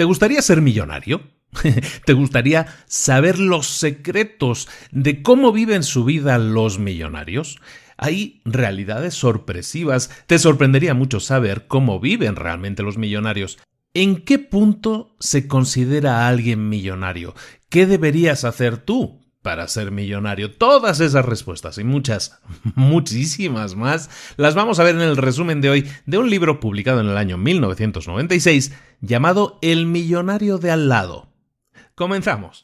¿Te gustaría ser millonario? ¿Te gustaría saber los secretos de cómo viven su vida los millonarios? Hay realidades sorpresivas. Te sorprendería mucho saber cómo viven realmente los millonarios. ¿En qué punto se considera a alguien millonario? ¿Qué deberías hacer tú para ser millonario? Todas esas respuestas y muchísimas más las vamos a ver en el resumen de hoy de un libro publicado en el año 1996 llamado El millonario de al lado. Comenzamos.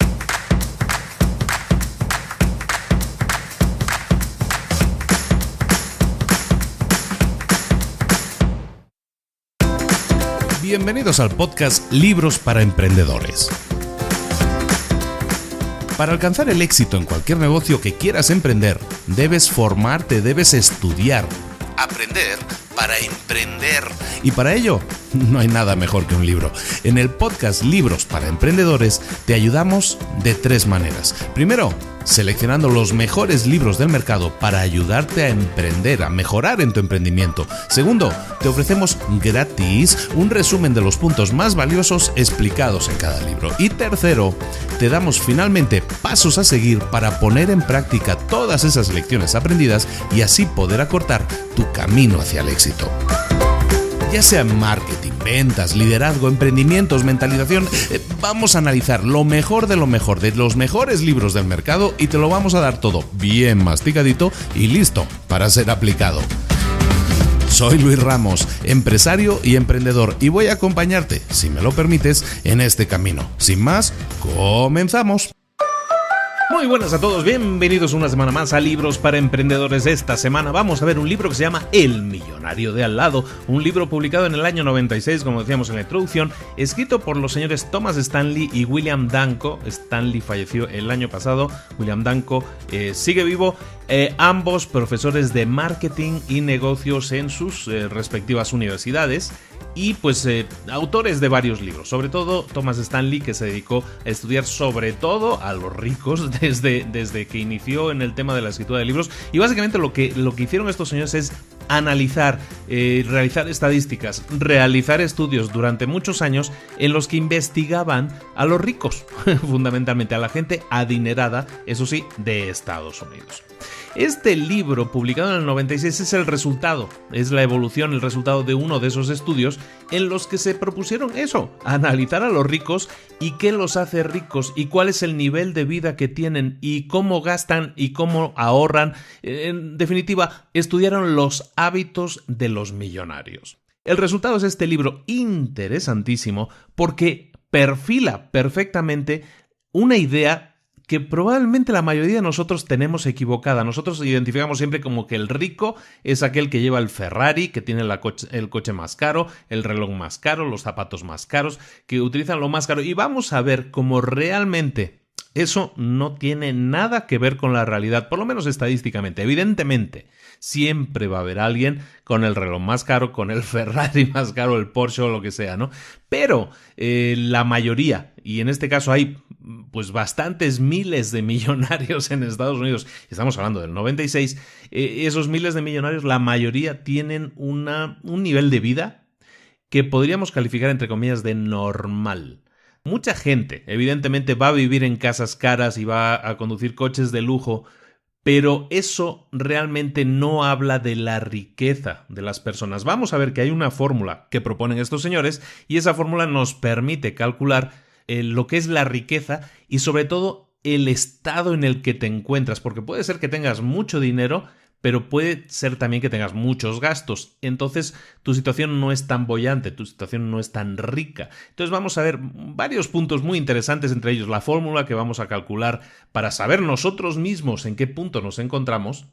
Bienvenidos al podcast Libros para Emprendedores. Para alcanzar el éxito en cualquier negocio que quieras emprender, debes formarte, debes estudiar, aprender para emprender. Y para ello, no hay nada mejor que un libro. En el podcast Libros para Emprendedores te ayudamos de 3 maneras. Primero, seleccionando los mejores libros del mercado para ayudarte a emprender, a mejorar en tu emprendimiento. Segundo, te ofrecemos gratis un resumen de los puntos más valiosos explicados en cada libro. Y tercero, te damos finalmente pasos a seguir para poner en práctica todas esas lecciones aprendidas y así poder acortar tu camino hacia el éxito. Ya sea marketing, ventas, liderazgo, emprendimientos, mentalización, vamos a analizar lo mejor de los mejores libros del mercado y te lo vamos a dar todo bien masticadito y listo para ser aplicado. Soy Luis Ramos, empresario y emprendedor, y voy a acompañarte, si me lo permites, en este camino. Sin más, comenzamos. Muy buenas a todos, bienvenidos una semana más a Libros para Emprendedores. Esta semana vamos a ver un libro que se llama El millonario de al lado, un libro publicado en el año 96, como decíamos en la introducción, escrito por los señores Thomas Stanley y William Danko. Stanley falleció el año pasado, William Danko sigue vivo, ambos profesores de marketing y negocios en sus respectivas universidades. Y pues autores de varios libros, sobre todo Thomas Stanley, que se dedicó a estudiar sobre todo a los ricos desde que inició en el tema de la escritura de libros. Y básicamente lo que hicieron estos señores es analizar, realizar estadísticas, realizar estudios durante muchos años en los que investigaban a los ricos, fundamentalmente a la gente adinerada, eso sí, de Estados Unidos. Este libro, publicado en el 96, es el resultado, es la evolución, el resultado de uno de esos estudios en los que se propusieron eso, analizar a los ricos y qué los hace ricos y cuál es el nivel de vida que tienen y cómo gastan y cómo ahorran. En definitiva, estudiaron los hábitos de los millonarios. El resultado es este libro interesantísimo porque perfila perfectamente una idea que probablemente la mayoría de nosotros tenemos equivocada. Nosotros identificamos siempre como que el rico es aquel que lleva el Ferrari, que tiene el coche más caro, el reloj más caro, los zapatos más caros, que utilizan lo más caro. Y vamos a ver cómo realmente eso no tiene nada que ver con la realidad, por lo menos estadísticamente. Evidentemente, siempre va a haber alguien con el reloj más caro, con el Ferrari más caro, el Porsche o lo que sea, ¿no? Pero la mayoría, y en este caso hay pues bastantes miles de millonarios en Estados Unidos, estamos hablando del 96, esos miles de millonarios, la mayoría tienen un nivel de vida que podríamos calificar entre comillas de normal. Mucha gente, evidentemente, va a vivir en casas caras y va a conducir coches de lujo, pero eso realmente no habla de la riqueza de las personas. Vamos a ver que hay una fórmula que proponen estos señores y esa fórmula nos permite calcular lo que es la riqueza y sobre todo el estado en el que te encuentras, porque puede ser que tengas mucho dinero, pero puede ser también que tengas muchos gastos. Entonces tu situación no es tan boyante, tu situación no es tan rica. Entonces vamos a ver varios puntos muy interesantes, entre ellos la fórmula que vamos a calcular para saber nosotros mismos en qué punto nos encontramos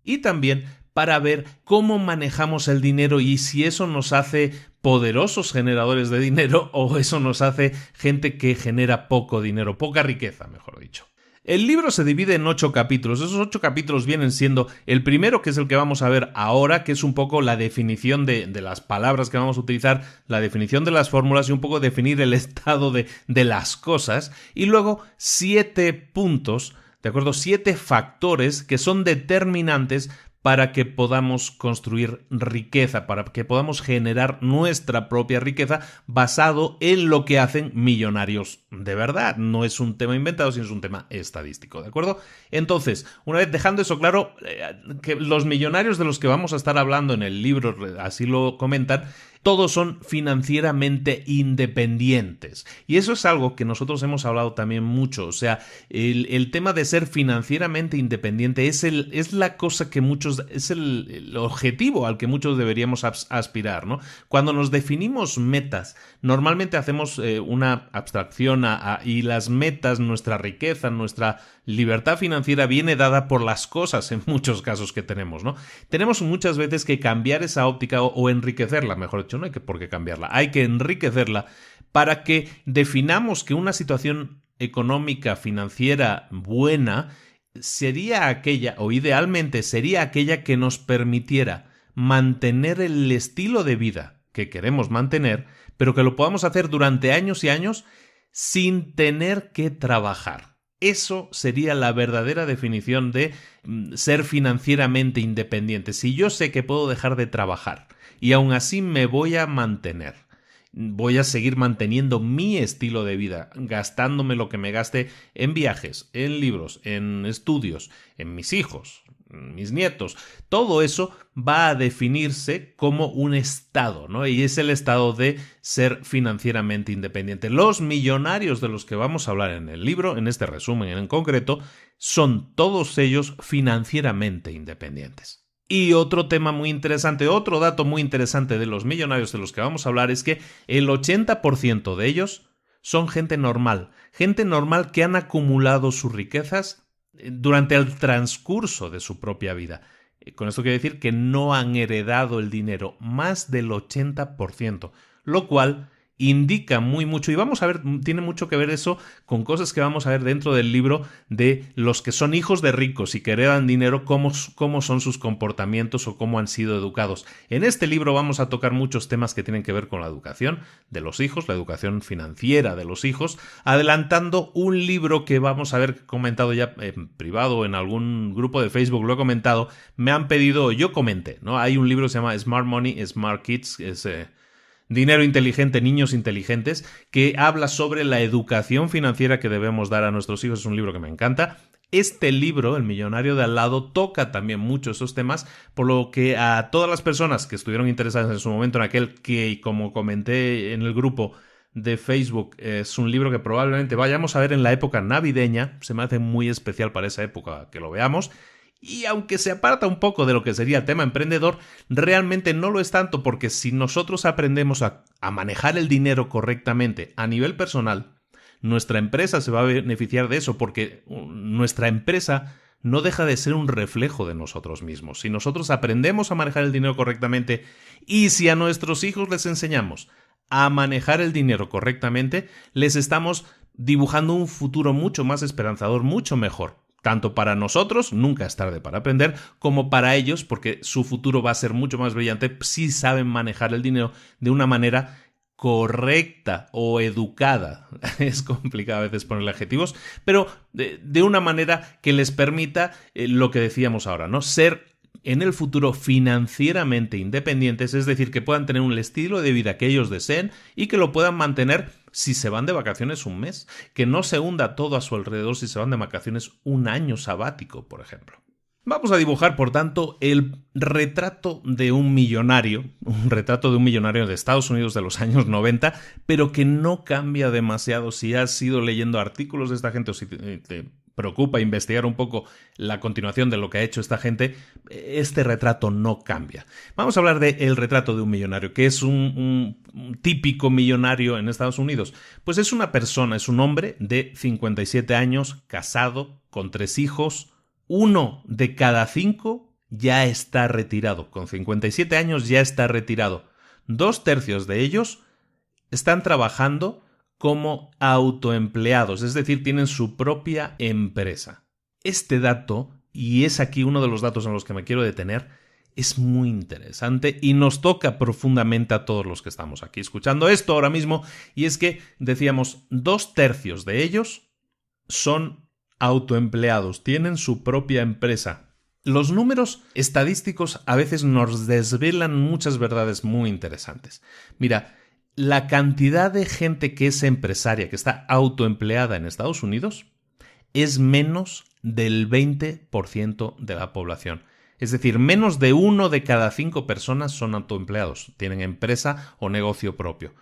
y también para ver cómo manejamos el dinero y si eso nos hace poderosos generadores de dinero o eso nos hace gente que genera poco dinero, poca riqueza, mejor dicho. El libro se divide en 8 capítulos. Esos 8 capítulos vienen siendo el primero, que es el que vamos a ver ahora, que es un poco la definición de las palabras que vamos a utilizar, la definición de las fórmulas y un poco definir el estado de las cosas. Y luego 7 puntos, ¿de acuerdo? 7 factores que son determinantes para que podamos construir riqueza, para que podamos generar nuestra propia riqueza basado en lo que hacen millonarios de verdad. No es un tema inventado, sino es un tema estadístico, ¿de acuerdo? Entonces, una vez dejando eso claro, que los millonarios de los que vamos a estar hablando en el libro, así lo comentan, todos son financieramente independientes. Y eso es algo que nosotros hemos hablado también mucho. O sea, el tema de ser financieramente independiente es la cosa que muchos, es el objetivo al que muchos deberíamos aspirar, ¿no? Cuando nos definimos metas, normalmente hacemos una abstracción y las metas, nuestra riqueza, nuestra libertad financiera viene dada por las cosas en muchos casos que tenemos, ¿no? Tenemos muchas veces que cambiar esa óptica o enriquecerla, mejor dicho, no hay por qué cambiarla, hay que enriquecerla para que definamos que una situación económica, financiera buena sería aquella, o idealmente sería aquella que nos permitiera mantener el estilo de vida que queremos mantener, pero que lo podamos hacer durante años y años sin tener que trabajar. Eso sería la verdadera definición de ser financieramente independiente. Si yo sé que puedo dejar de trabajar y aún así me voy a mantener, voy a seguir manteniendo mi estilo de vida, gastándome lo que me gaste en viajes, en libros, en estudios, en mis hijos, mis nietos, todo eso va a definirse como un estado, ¿no? Y es el estado de ser financieramente independiente. Los millonarios de los que vamos a hablar en el libro, en este resumen en concreto, son todos ellos financieramente independientes. Y otro tema muy interesante, otro dato muy interesante de los millonarios de los que vamos a hablar es que el 80% de ellos son gente normal que han acumulado sus riquezas durante el transcurso de su propia vida. Con esto quiero decir que no han heredado el dinero, más del 80%, lo cual indica mucho, y vamos a ver, tiene mucho que ver eso con cosas que vamos a ver dentro del libro de los que son hijos de ricos y que heredan dinero, cómo son sus comportamientos o cómo han sido educados. En este libro vamos a tocar muchos temas que tienen que ver con la educación de los hijos, la educación financiera de los hijos, adelantando un libro que vamos a ver comentado ya en privado, en algún grupo de Facebook lo he comentado, me han pedido, yo comenté, ¿no? Hay un libro que se llama Smart Money, Smart Kids, es Dinero inteligente, niños inteligentes, que habla sobre la educación financiera que debemos dar a nuestros hijos. Es un libro que me encanta. Este libro, El millonario de al lado, toca también mucho esos temas, por lo que a todas las personas que estuvieron interesadas en su momento en aquel que, como comenté en el grupo de Facebook, es un libro que probablemente vayamos a ver en la época navideña, se me hace muy especial para esa época que lo veamos. Y aunque se aparta un poco de lo que sería el tema emprendedor, realmente no lo es tanto, porque si nosotros aprendemos a manejar el dinero correctamente a nivel personal, nuestra empresa se va a beneficiar de eso, porque nuestra empresa no deja de ser un reflejo de nosotros mismos. Si nosotros aprendemos a manejar el dinero correctamente y si a nuestros hijos les enseñamos a manejar el dinero correctamente, les estamos dibujando un futuro mucho más esperanzador, mucho mejor. Tanto para nosotros, nunca es tarde para aprender, como para ellos, porque su futuro va a ser mucho más brillante si saben manejar el dinero de una manera correcta o educada. Es complicado a veces ponerle adjetivos, pero de una manera que les permita lo que decíamos ahora, ¿no? Ser en el futuro financieramente independientes, es decir, que puedan tener un estilo de vida que ellos deseen y que lo puedan mantener si se van de vacaciones un mes, que no se hunda todo a su alrededor si se van de vacaciones un año sabático, por ejemplo. Vamos a dibujar, por tanto, el retrato de un millonario de Estados Unidos de los años 90, pero que no cambia demasiado si has ido leyendo artículos de esta gente o si te preocupa investigar un poco la continuación de lo que ha hecho esta gente. Este retrato no cambia. Vamos a hablar del retrato de un millonario, que es un típico millonario en Estados Unidos. Pues es una persona, es un hombre de 57 años, casado, con 3 hijos. 1 de cada 5 ya está retirado. Con 57 años ya está retirado. 2/3 de ellos están trabajando como autoempleados, es decir, tienen su propia empresa. Este dato, y es aquí uno de los datos en los que me quiero detener, es muy interesante y nos toca profundamente a todos los que estamos aquí escuchando esto ahora mismo, y es que, decíamos, 2/3 de ellos son autoempleados, tienen su propia empresa. Los números estadísticos a veces nos desvelan muchas verdades muy interesantes. Mira, la cantidad de gente que es empresaria, que está autoempleada en Estados Unidos, es menos del 20% de la población. Es decir, menos de 1 de cada 5 personas son autoempleados, tienen empresa o negocio propio.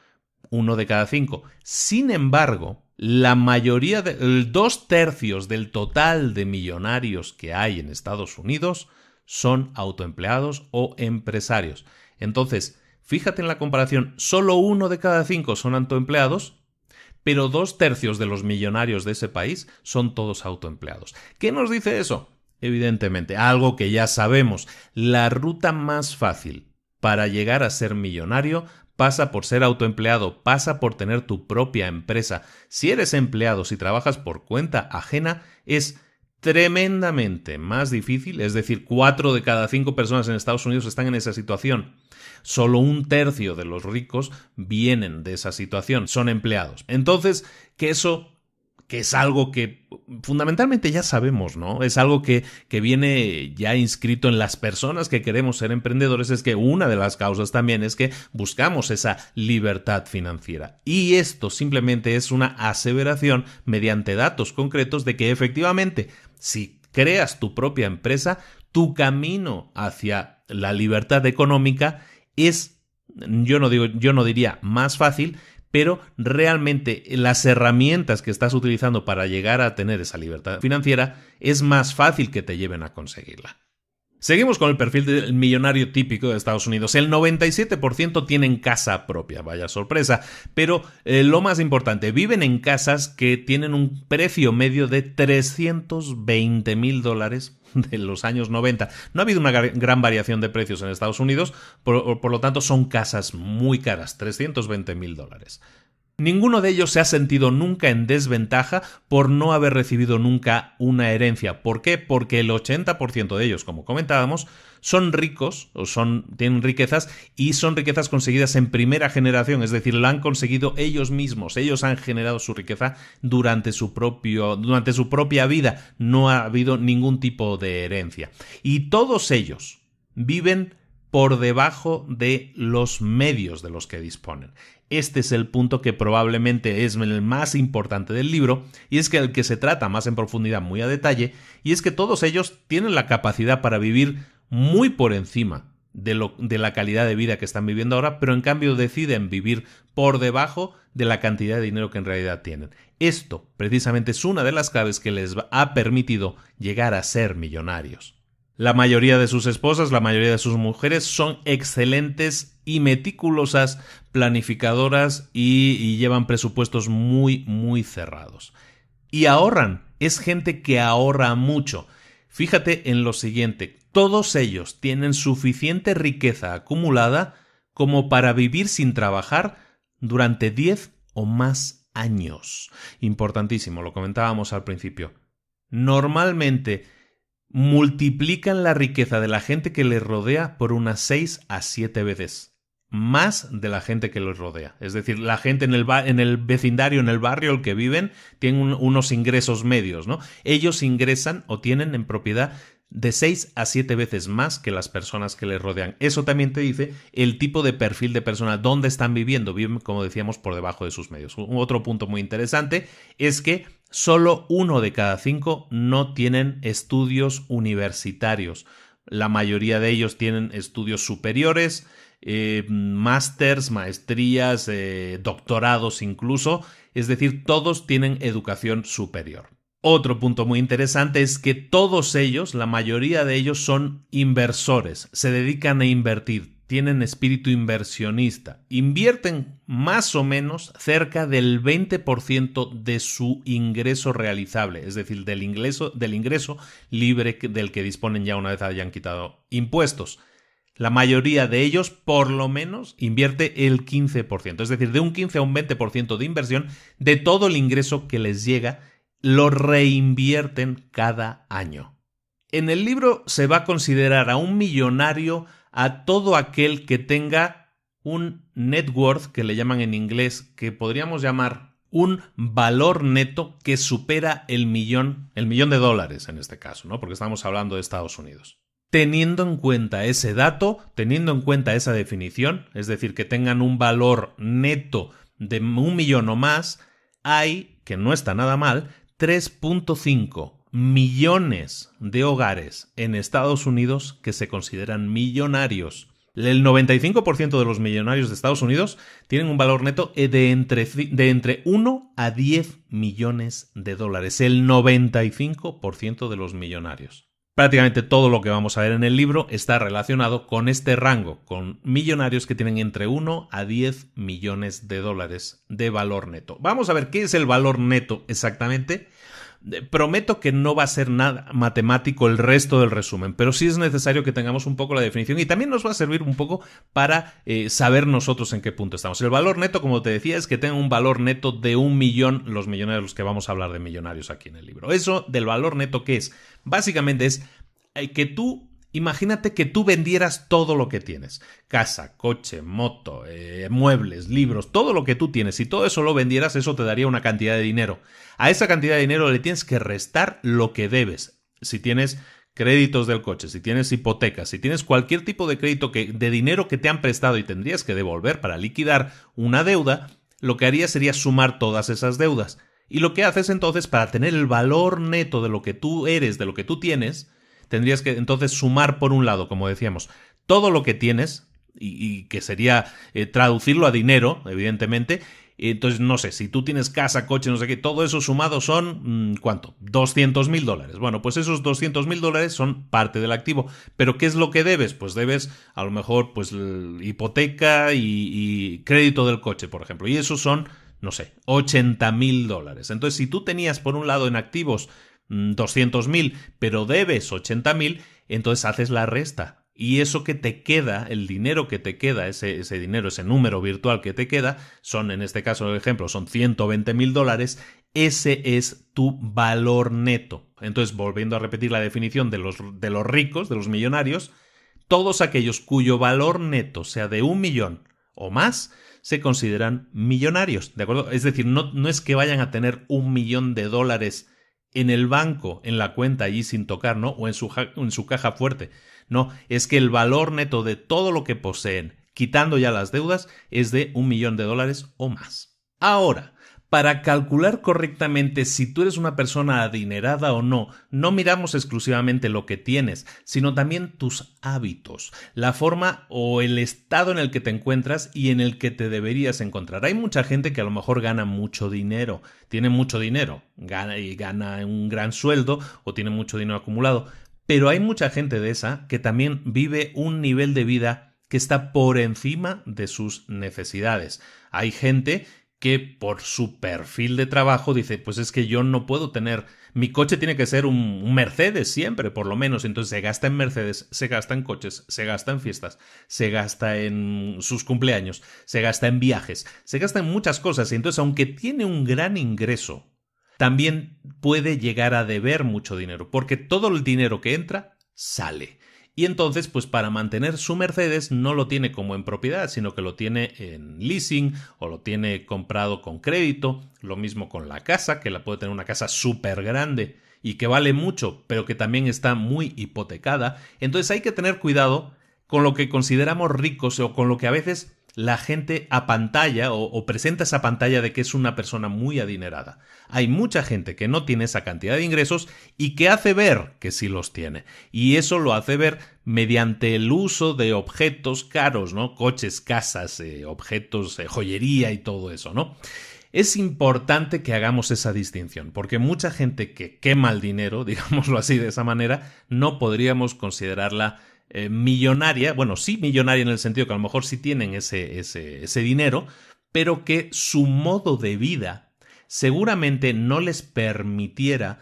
1 de cada 5. Sin embargo, la mayoría, 2/3 del total de millonarios que hay en Estados Unidos son autoempleados o empresarios. Entonces, fíjate en la comparación, solo 1 de cada 5 son autoempleados, pero 2/3 de los millonarios de ese país son todos autoempleados. ¿Qué nos dice eso? Evidentemente, algo que ya sabemos, la ruta más fácil para llegar a ser millonario pasa por ser autoempleado, pasa por tener tu propia empresa. Si eres empleado, si trabajas por cuenta ajena, es tremendamente más difícil, es decir, 4 de cada 5 personas en Estados Unidos están en esa situación. Solo 1/3 de los ricos vienen de esa situación, son empleados. Entonces, que es algo que fundamentalmente ya sabemos, ¿no? Es algo que viene ya inscrito en las personas que queremos ser emprendedores, es que una de las causas también es que buscamos esa libertad financiera. Y esto simplemente es una aseveración mediante datos concretos de que efectivamente, si creas tu propia empresa, tu camino hacia la libertad económica es, yo no diría más fácil, pero realmente las herramientas que estás utilizando para llegar a tener esa libertad financiera es más fácil que te lleven a conseguirla. Seguimos con el perfil del millonario típico de Estados Unidos. El 97% tienen casa propia, vaya sorpresa, pero lo más importante, viven en casas que tienen un precio medio de $320,000 de los años 90. No ha habido una gran variación de precios en Estados Unidos, por lo tanto son casas muy caras, $320,000. Ninguno de ellos se ha sentido nunca en desventaja por no haber recibido nunca una herencia. ¿Por qué? Porque el 80% de ellos, como comentábamos, son ricos, tienen riquezas y son riquezas conseguidas en primera generación, es decir, la han conseguido ellos mismos, ellos han generado su riqueza durante su propia vida, no ha habido ningún tipo de herencia. Y todos ellos viven por debajo de los medios de los que disponen. Este es el punto que probablemente es el más importante del libro y es que el que se trata más en profundidad, muy a detalle, y es que todos ellos tienen la capacidad para vivir muy por encima de la calidad de vida que están viviendo ahora, pero en cambio deciden vivir por debajo de la cantidad de dinero que en realidad tienen. Esto precisamente es una de las claves que les ha permitido llegar a ser millonarios. La mayoría de sus esposas, la mayoría de sus mujeres son excelentes y meticulosas planificadoras y llevan presupuestos muy, muy cerrados. Y ahorran, es gente que ahorra mucho. Fíjate en lo siguiente, todos ellos tienen suficiente riqueza acumulada como para vivir sin trabajar durante 10 o más años. Importantísimo, lo comentábamos al principio. Normalmente multiplican la riqueza de la gente que les rodea por unas 6 a 7 veces. Más de la gente que les rodea. Es decir, la gente en el vecindario, en el barrio el que viven, tienen unos ingresos medios, ¿no? Ellos ingresan o tienen en propiedad de 6 a 7 veces más que las personas que les rodean. Eso también te dice el tipo de perfil de persona, dónde están viviendo. Viven, como decíamos, por debajo de sus medios. Otro punto muy interesante es que solo 1 de cada 5 no tienen estudios universitarios. La mayoría de ellos tienen estudios superiores, másters, maestrías, doctorados incluso. Es decir, todos tienen educación superior. Otro punto muy interesante es que todos ellos, la mayoría de ellos son inversores, se dedican a invertir, tienen espíritu inversionista, invierten más o menos cerca del 20% de su ingreso realizable, es decir, del ingreso libre del que disponen ya una vez hayan quitado impuestos. La mayoría de ellos, por lo menos, invierte el 15%, es decir, de un 15 a un 20% de inversión de todo el ingreso que les llega, lo reinvierten cada año. En el libro se va a considerar a un millonario a todo aquel que tenga un net worth, que le llaman en inglés, que podríamos llamar un valor neto que supera el millón de dólares en este caso, ¿no? Porque estamos hablando de Estados Unidos. Teniendo en cuenta ese dato, teniendo en cuenta esa definición, es decir, que tengan un valor neto de 1 millón o más, hay, que no está nada mal, 3.5 millones de hogares en Estados Unidos que se consideran millonarios. El 95% de los millonarios de Estados Unidos tienen un valor neto de entre 1 a 10 millones de dólares. El 95% de los millonarios. Prácticamente todo lo que vamos a ver en el libro está relacionado con este rango, con millonarios que tienen entre 1 a 10 millones de dólares de valor neto. Vamos a ver qué es el valor neto exactamente. Prometo que no va a ser nada matemático el resto del resumen, pero sí es necesario que tengamos un poco la definición y también nos va a servir un poco para saber nosotros en qué punto estamos. El valor neto, como te decía, es que tenga un valor neto de 1 millón, los millonarios, los que vamos a hablar de millonarios aquí en el libro. Eso del valor neto, ¿qué es? Básicamente es que tú, imagínate que tú vendieras todo lo que tienes. Casa, coche, moto, muebles, libros, todo lo que tú tienes. Si todo eso lo vendieras, eso te daría una cantidad de dinero. A esa cantidad de dinero le tienes que restar lo que debes. Si tienes créditos del coche, si tienes hipotecas, si tienes cualquier tipo de crédito de dinero que te han prestado y tendrías que devolver para liquidar una deuda, lo que harías sería sumar todas esas deudas. Y lo que haces entonces, para tener el valor neto de lo que tú eres, de lo que tú tienes, tendrías que entonces sumar por un lado, como decíamos, todo lo que tienes, y que sería traducirlo a dinero, evidentemente. Entonces, no sé, si tú tienes casa, coche, no sé qué, todo eso sumado son, ¿cuánto? $200,000. Bueno, pues esos $200,000 son parte del activo. ¿Pero qué es lo que debes? Pues debes, a lo mejor, pues hipoteca y crédito del coche, por ejemplo. Y esos son, no sé, $80,000. Entonces, si tú tenías, por un lado, en activos 200,000, pero debes 80,000, entonces haces la resta. Y eso que te queda, el dinero que te queda, ese dinero, ese número virtual que te queda, son, en este caso, el ejemplo, son $120,000, ese es tu valor neto. Entonces, volviendo a repetir la definición de los ricos, de los millonarios, todos aquellos cuyo valor neto sea de 1 millón o más, se consideran millonarios, ¿de acuerdo? Es decir, no es que vayan a tener $1 millón en el banco, en la cuenta allí sin tocar, ¿no? O en su caja fuerte. No, es que el valor neto de todo lo que poseen, quitando ya las deudas, es de $1 millón o más. Ahora, para calcular correctamente si tú eres una persona adinerada o no, no miramos exclusivamente lo que tienes, sino también tus hábitos, la forma o el estado en el que te encuentras y en el que te deberías encontrar. Hay mucha gente que a lo mejor gana mucho dinero, tiene mucho dinero, gana un gran sueldo o tiene mucho dinero acumulado, pero hay mucha gente de esa que también vive un nivel de vida que está por encima de sus necesidades. Hay gente que por su perfil de trabajo dice, pues es que yo no puedo tener, mi coche tiene que ser un Mercedes siempre, por lo menos. Entonces se gasta en Mercedes, se gasta en coches, se gasta en fiestas, se gasta en sus cumpleaños, se gasta en viajes, se gasta en muchas cosas. Y entonces, aunque tiene un gran ingreso, también puede llegar a deber mucho dinero, porque todo el dinero que entra, sale. Y entonces, pues para mantener su Mercedes no lo tiene como en propiedad, sino que lo tiene en leasing o lo tiene comprado con crédito. Lo mismo con la casa, que la puede tener una casa súper grande y que vale mucho, pero que también está muy hipotecada. Entonces hay que tener cuidado con lo que consideramos ricos o con lo que a veces la gente apantalla o presenta esa pantalla de que es una persona muy adinerada. Hay mucha gente que no tiene esa cantidad de ingresos y que hace ver que sí los tiene. Y eso lo hace ver mediante el uso de objetos caros, ¿no? Coches, casas, objetos, joyería y todo eso, ¿no? Es importante que hagamos esa distinción, porque mucha gente que quema el dinero, digámoslo así de esa manera, no podríamos considerarla millonaria, bueno, sí millonaria en el sentido que a lo mejor sí tienen ese dinero, pero que su modo de vida seguramente no les permitiera,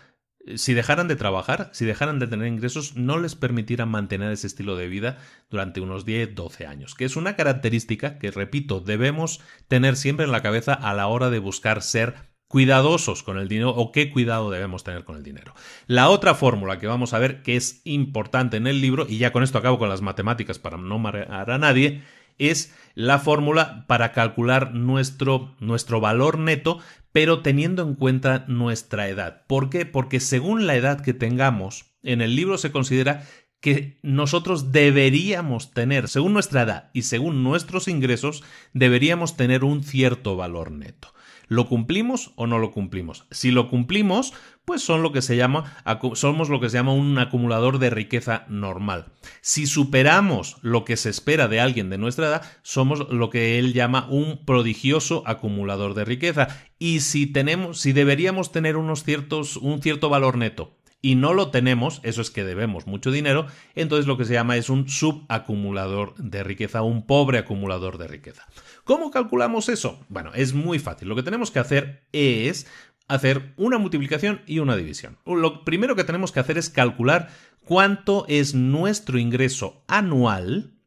si dejaran de trabajar, si dejaran de tener ingresos, no les permitiera mantener ese estilo de vida durante unos 10, 12 años, que es una característica que, repito, debemos tener siempre en la cabeza a la hora de buscar ser cuidadosos con el dinero o qué cuidado debemos tener con el dinero. La otra fórmula que vamos a ver, que es importante en el libro, y ya con esto acabo con las matemáticas para no marear a nadie, es la fórmula para calcular nuestro valor neto, pero teniendo en cuenta nuestra edad. ¿Por qué? Porque según la edad que tengamos, en el libro se considera que nosotros deberíamos tener, según nuestra edad y según nuestros ingresos, deberíamos tener un cierto valor neto. ¿Lo cumplimos o no lo cumplimos? Si lo cumplimos, pues somos lo que se llama un acumulador de riqueza normal. Si superamos lo que se espera de alguien de nuestra edad, somos lo que él llama un prodigioso acumulador de riqueza. Y si deberíamos tener un cierto valor neto y no lo tenemos, eso es que debemos mucho dinero, entonces lo que se llama es un subacumulador de riqueza, un pobre acumulador de riqueza. ¿Cómo calculamos eso? Bueno, es muy fácil. Lo que tenemos que hacer es hacer una multiplicación y una división. Lo primero que tenemos que hacer es calcular cuánto es nuestro ingreso anual,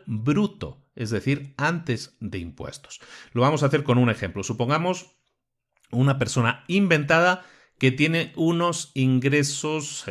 bruto, es decir, antes de impuestos. Lo vamos a hacer con un ejemplo. Supongamos una persona inventada que tiene unos ingresos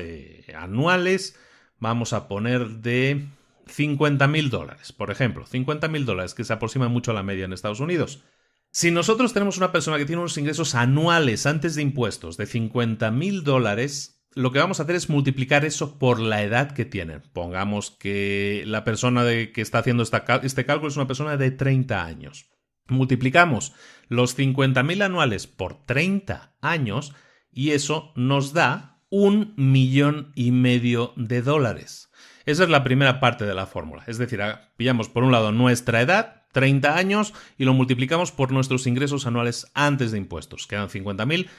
anuales, vamos a poner de $50,000, por ejemplo, $50,000, que se aproxima mucho a la media en Estados Unidos. Si nosotros tenemos una persona que tiene unos ingresos anuales antes de impuestos de $50,000, lo que vamos a hacer es multiplicar eso por la edad que tienen. Pongamos que la persona que está haciendo este cálculo es una persona de 30 años. Multiplicamos los 50,000 anuales por 30 años y eso nos da $1,500,000. Esa es la primera parte de la fórmula. Es decir, pillamos por un lado nuestra edad, 30 años, y lo multiplicamos por nuestros ingresos anuales antes de impuestos. Quedan 50,000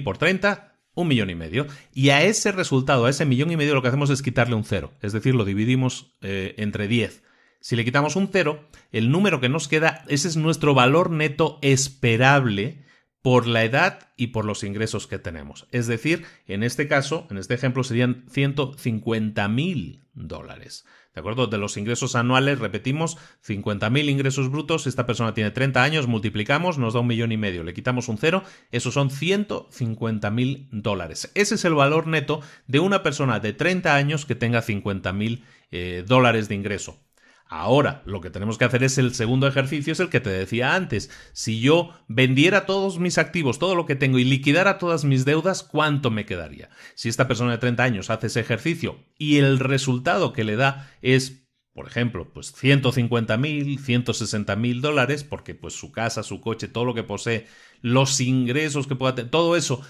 por 30, $1,500,000. Y a ese resultado, a ese $1,500,000, lo que hacemos es quitarle un cero. Es decir, lo dividimos entre 10. Si le quitamos un cero, el número que nos queda, ese es nuestro valor neto esperable por la edad y por los ingresos que tenemos. Es decir, en este caso, en este ejemplo, serían $150,000. ¿De acuerdo? De los ingresos anuales, repetimos, 50,000 ingresos brutos. Esta persona tiene 30 años, multiplicamos, nos da $1,500,000. Le quitamos un cero, esos son $150,000. Ese es el valor neto de una persona de 30 años que tenga $50,000 de ingreso. Ahora, lo que tenemos que hacer es el segundo ejercicio, es el que te decía antes. Si yo vendiera todos mis activos, todo lo que tengo, y liquidara todas mis deudas, ¿cuánto me quedaría? Si esta persona de 30 años hace ese ejercicio y el resultado que le da es, por ejemplo, pues $150,000, $160,000, porque pues su casa, su coche, todo lo que posee, los ingresos que pueda tener, todo eso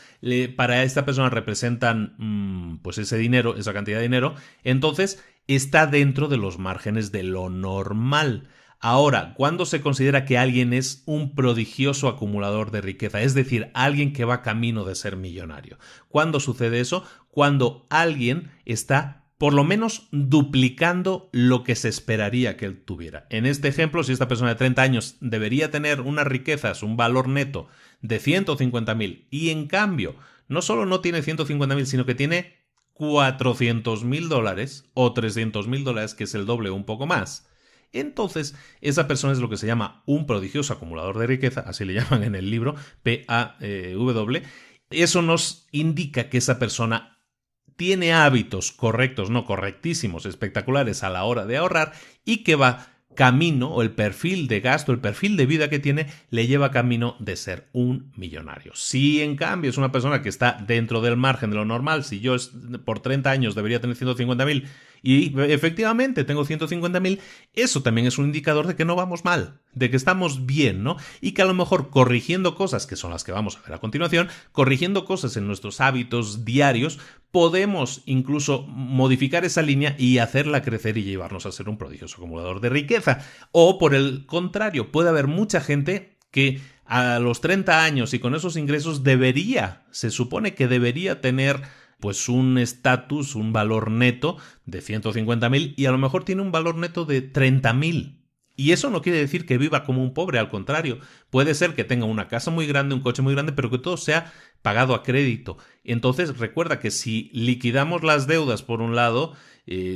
para esta persona representan pues ese dinero, esa cantidad de dinero, entonces está dentro de los márgenes de lo normal. Ahora, ¿cuándo se considera que alguien es un prodigioso acumulador de riqueza? Es decir, alguien que va camino de ser millonario. ¿Cuándo sucede eso? Cuando alguien está por lo menos duplicando lo que se esperaría que él tuviera. En este ejemplo, si esta persona de 30 años debería tener unas riquezas, un valor neto de 150,000, y en cambio no solo no tiene 150,000, sino que tiene $400,000 o $300,000, que es el doble o un poco más, entonces esa persona es lo que se llama un prodigioso acumulador de riqueza, así le llaman en el libro, PAW. Eso nos indica que esa persona tiene hábitos correctos, no correctísimos, espectaculares a la hora de ahorrar, y que va camino, o el perfil de gasto, el perfil de vida que tiene, le lleva camino de ser un millonario. Si en cambio es una persona que está dentro del margen de lo normal, si yo por 30 años debería tener 150,000 y efectivamente tengo 150,000, eso también es un indicador de que no vamos mal, de que estamos bien, ¿no? Y que a lo mejor corrigiendo cosas, que son las que vamos a ver a continuación, corrigiendo cosas en nuestros hábitos diarios, podemos incluso modificar esa línea y hacerla crecer y llevarnos a ser un prodigioso acumulador de riqueza. O por el contrario, puede haber mucha gente que a los 30 años y con esos ingresos se supone que debería tener pues un estatus, un valor neto de 150,000 y a lo mejor tiene un valor neto de 30,000. Y eso no quiere decir que viva como un pobre, al contrario. Puede ser que tenga una casa muy grande, un coche muy grande, pero que todo sea pagado a crédito. Entonces recuerda que si liquidamos las deudas por un lado,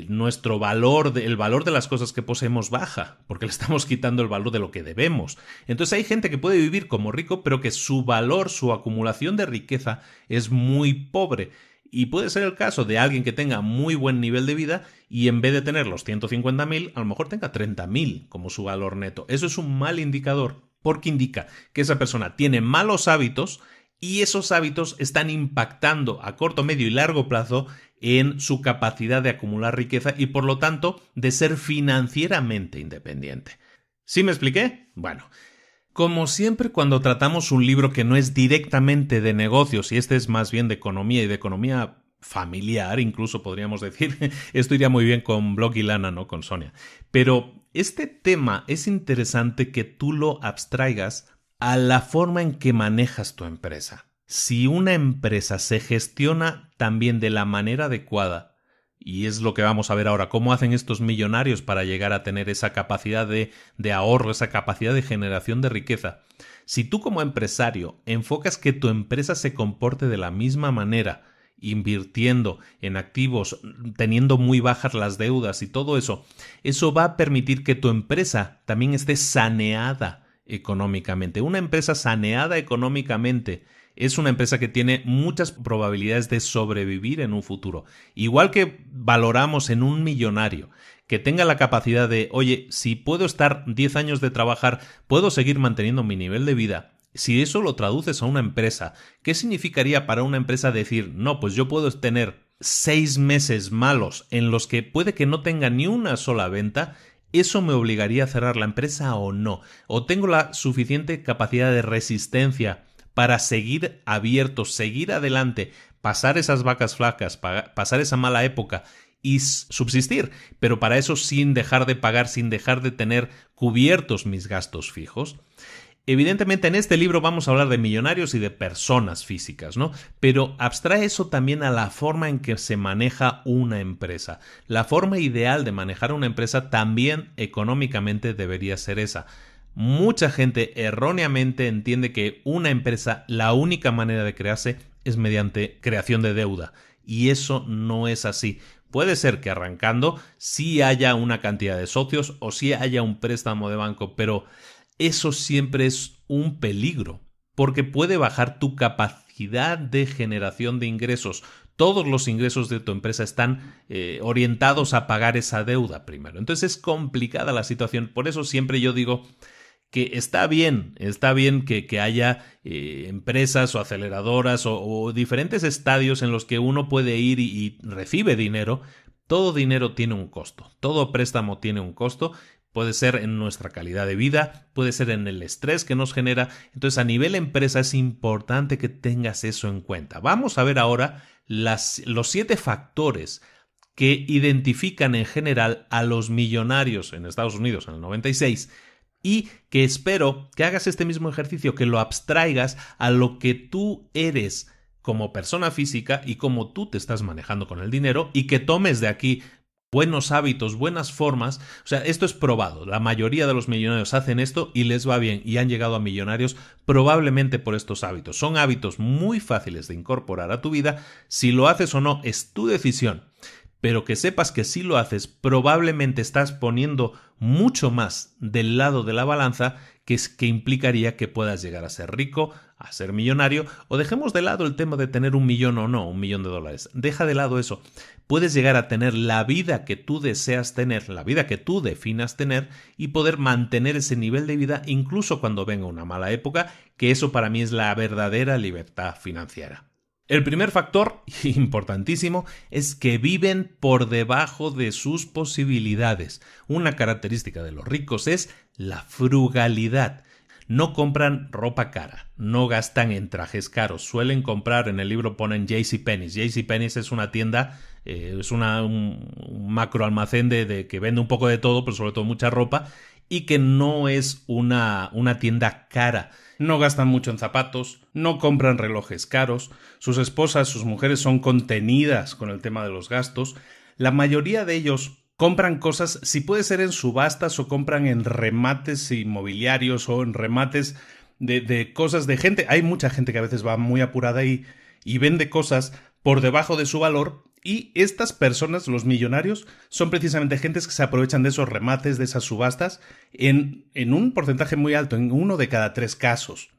nuestro valor, el valor de las cosas que poseemos baja, porque le estamos quitando el valor de lo que debemos. Entonces hay gente que puede vivir como rico, pero que su valor, su acumulación de riqueza es muy pobre. Y puede ser el caso de alguien que tenga muy buen nivel de vida y en vez de tener los 150,000, a lo mejor tenga 30,000 como su valor neto. Eso es un mal indicador. porque indica que esa persona tiene malos hábitos y esos hábitos están impactando a corto, medio y largo plazo en su capacidad de acumular riqueza y por lo tanto de ser financieramente independiente. ¿Sí me expliqué? Bueno, como siempre cuando tratamos un libro que no es directamente de negocios y este es más bien de economía y de economía familiar, incluso podríamos decir, esto iría muy bien con Block y Lana, ¿no? Con Sonia. Pero este tema es interesante que tú lo abstraigas a la forma en que manejas tu empresa. Si una empresa se gestiona también de la manera adecuada, y es lo que vamos a ver ahora, cómo hacen estos millonarios para llegar a tener esa capacidad de ahorro, esa capacidad de generación de riqueza. Si tú como empresario enfocas que tu empresa se comporte de la misma manera, invirtiendo en activos, teniendo muy bajas las deudas y todo eso, eso va a permitir que tu empresa también esté saneada económicamente. Una empresa saneada económicamente es una empresa que tiene muchas probabilidades de sobrevivir en un futuro. Igual que valoramos en un millonario que tenga la capacidad de, oye, si puedo estar 10 años de trabajar, puedo seguir manteniendo mi nivel de vida. Si eso lo traduces a una empresa, ¿qué significaría para una empresa decir, no, pues yo puedo tener 6 meses malos en los que puede que no tenga ni una sola venta? ¿Eso me obligaría a cerrar la empresa o no? ¿O tengo la suficiente capacidad de resistencia para seguir abiertos, seguir adelante, pasar esas vacas flacas, pasar esa mala época y subsistir? Pero para eso sin dejar de pagar, sin dejar de tener cubiertos mis gastos fijos. Evidentemente en este libro vamos a hablar de millonarios y de personas físicas, ¿no? Pero abstrae eso también a la forma en que se maneja una empresa. La forma ideal de manejar una empresa también económicamente debería ser esa. Mucha gente erróneamente entiende que una empresa, la única manera de crearse es mediante creación de deuda. Y eso no es así. Puede ser que arrancando sí haya una cantidad de socios o sí haya un préstamo de banco, pero eso siempre es un peligro, porque puede bajar tu capacidad de generación de ingresos. Todos los ingresos de tu empresa están orientados a pagar esa deuda primero. Entonces es complicada la situación. Por eso siempre yo digo que está bien que haya empresas o aceleradoras o diferentes estadios en los que uno puede ir y recibe dinero. Todo dinero tiene un costo, todo préstamo tiene un costo. Puede ser en nuestra calidad de vida, puede ser en el estrés que nos genera. Entonces, a nivel empresa es importante que tengas eso en cuenta. Vamos a ver ahora los 7 factores que identifican en general a los millonarios en Estados Unidos en el 96 y que espero que hagas este mismo ejercicio, que lo abstraigas a lo que tú eres como persona física y cómo tú te estás manejando con el dinero y que tomes de aquí buenos hábitos, buenas formas. O sea, esto es probado. La mayoría de los millonarios hacen esto y les va bien y han llegado a millonarios probablemente por estos hábitos. Son hábitos muy fáciles de incorporar a tu vida. Si lo haces o no es tu decisión. Pero que sepas que si lo haces, probablemente estás poniendo mucho más del lado de la balanza que implicaría que puedas llegar a ser rico, a ser millonario, o dejemos de lado el tema de tener $1 millón o no, $1 millón. Deja de lado eso. Puedes llegar a tener la vida que tú deseas tener, la vida que tú definas tener y poder mantener ese nivel de vida incluso cuando venga una mala época, que eso para mí es la verdadera libertad financiera. El primer factor, importantísimo, es que viven por debajo de sus posibilidades. Una característica de los ricos es la frugalidad. No compran ropa cara, no gastan en trajes caros, suelen comprar, en el libro ponen JCPenney. JCPenney es una tienda, es un macro almacén de que vende un poco de todo, pero sobre todo mucha ropa, y que no es una tienda cara. No gastan mucho en zapatos, no compran relojes caros, sus esposas, sus mujeres son contenidas con el tema de los gastos. La mayoría de ellos compran cosas, si puede ser en subastas o compran en remates inmobiliarios o en remates de cosas de gente. Hay mucha gente que a veces va muy apurada y vende cosas por debajo de su valor. Y estas personas, los millonarios, son precisamente gentes que se aprovechan de esos remates, de esas subastas, en un porcentaje muy alto, en 1 de cada 3 casos.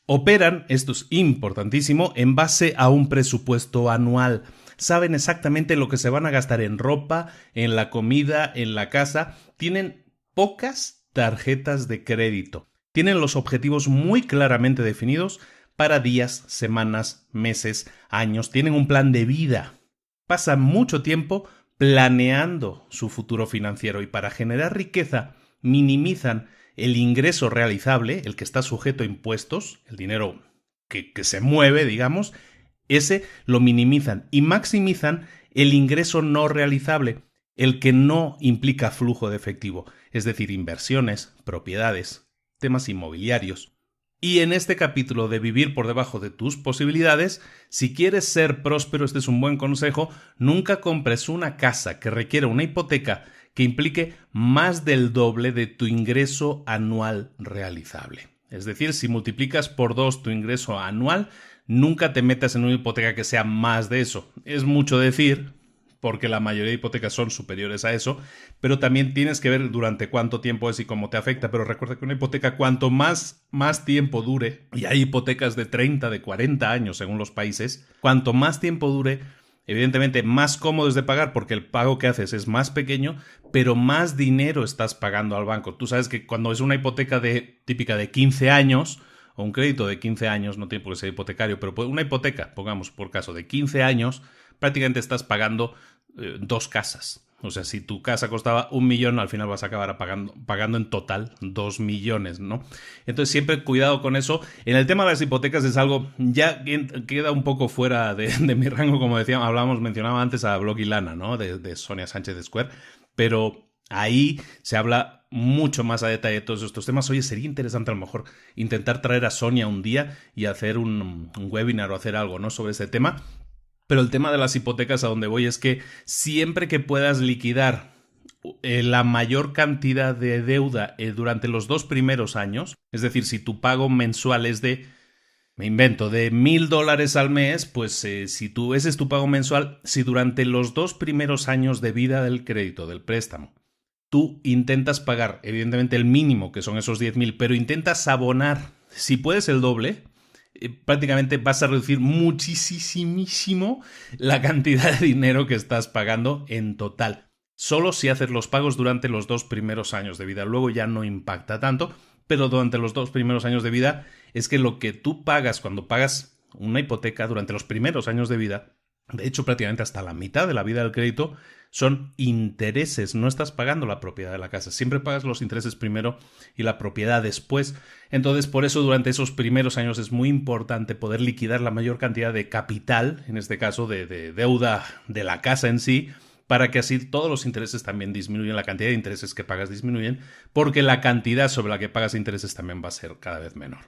Operan, esto es importantísimo, en base a un presupuesto anual. Saben exactamente lo que se van a gastar en ropa, en la comida, en la casa. Tienen pocas tarjetas de crédito. tienen los objetivos muy claramente definidos para días, semanas, meses, años. Tienen un plan de vida. Pasan mucho tiempo planeando su futuro financiero y para generar riqueza minimizan el ingreso realizable, el que está sujeto a impuestos, el dinero que se mueve, digamos, ese lo minimizan y maximizan el ingreso no realizable, el que no implica flujo de efectivo, es decir, inversiones, propiedades, temas inmobiliarios. Y en este capítulo de vivir por debajo de tus posibilidades, si quieres ser próspero, este es un buen consejo, nunca compres una casa que requiera una hipoteca que implique más del doble de tu ingreso anual realizable. Es decir, si multiplicas por 2 tu ingreso anual, nunca te metas en una hipoteca que sea más de eso. Es mucho decir, porque la mayoría de hipotecas son superiores a eso, pero también tienes que ver durante cuánto tiempo es y cómo te afecta. Pero recuerda que una hipoteca, cuanto más tiempo dure, y hay hipotecas de 30, de 40 años según los países, cuanto más tiempo dure, evidentemente más cómodo es de pagar porque el pago que haces es más pequeño, pero más dinero estás pagando al banco. Tú sabes que cuando es una hipoteca típica de 15 años, o un crédito de 15 años, no tiene por qué ser hipotecario, pero una hipoteca, pongamos por caso, de 15 años, prácticamente estás pagando 2 casas. O sea, si tu casa costaba 1 millón, al final vas a acabar pagando en total 2 millones, ¿no? Entonces siempre cuidado con eso. En el tema de las hipotecas es algo ya queda un poco fuera de mi rango, como mencionaba antes a Blog y Lana, ¿no? De Sonia Sánchez de Square, pero ahí se habla mucho más a detalle de todos estos temas. Oye, sería interesante a lo mejor intentar traer a Sonia un día y hacer un webinar o hacer algo, ¿no? Sobre este tema. Pero el tema de las hipotecas a donde voy es que siempre que puedas liquidar la mayor cantidad de deuda durante los 2 primeros años, es decir, si tu pago mensual es de $1,000 al mes, pues ese es tu pago mensual, si durante los 2 primeros años de vida del crédito, del préstamo, tú intentas pagar, evidentemente el mínimo, que son esos 10,000, pero intentas abonar, si puedes el doble, prácticamente vas a reducir muchísimo la cantidad de dinero que estás pagando en total. Solo si haces los pagos durante los 2 primeros años de vida. Luego ya no impacta tanto, pero durante los 2 primeros años de vida es que lo que tú pagas cuando pagas una hipoteca durante los primeros años de vida, de hecho prácticamente hasta la mitad de la vida del crédito, son intereses, no estás pagando la propiedad de la casa, siempre pagas los intereses primero y la propiedad después. Entonces, por eso durante esos primeros años es muy importante poder liquidar la mayor cantidad de capital, en este caso de deuda de la casa en sí, para que así todos los intereses también disminuyan, la cantidad de intereses que pagas disminuyen, porque la cantidad sobre la que pagas intereses también va a ser cada vez menor.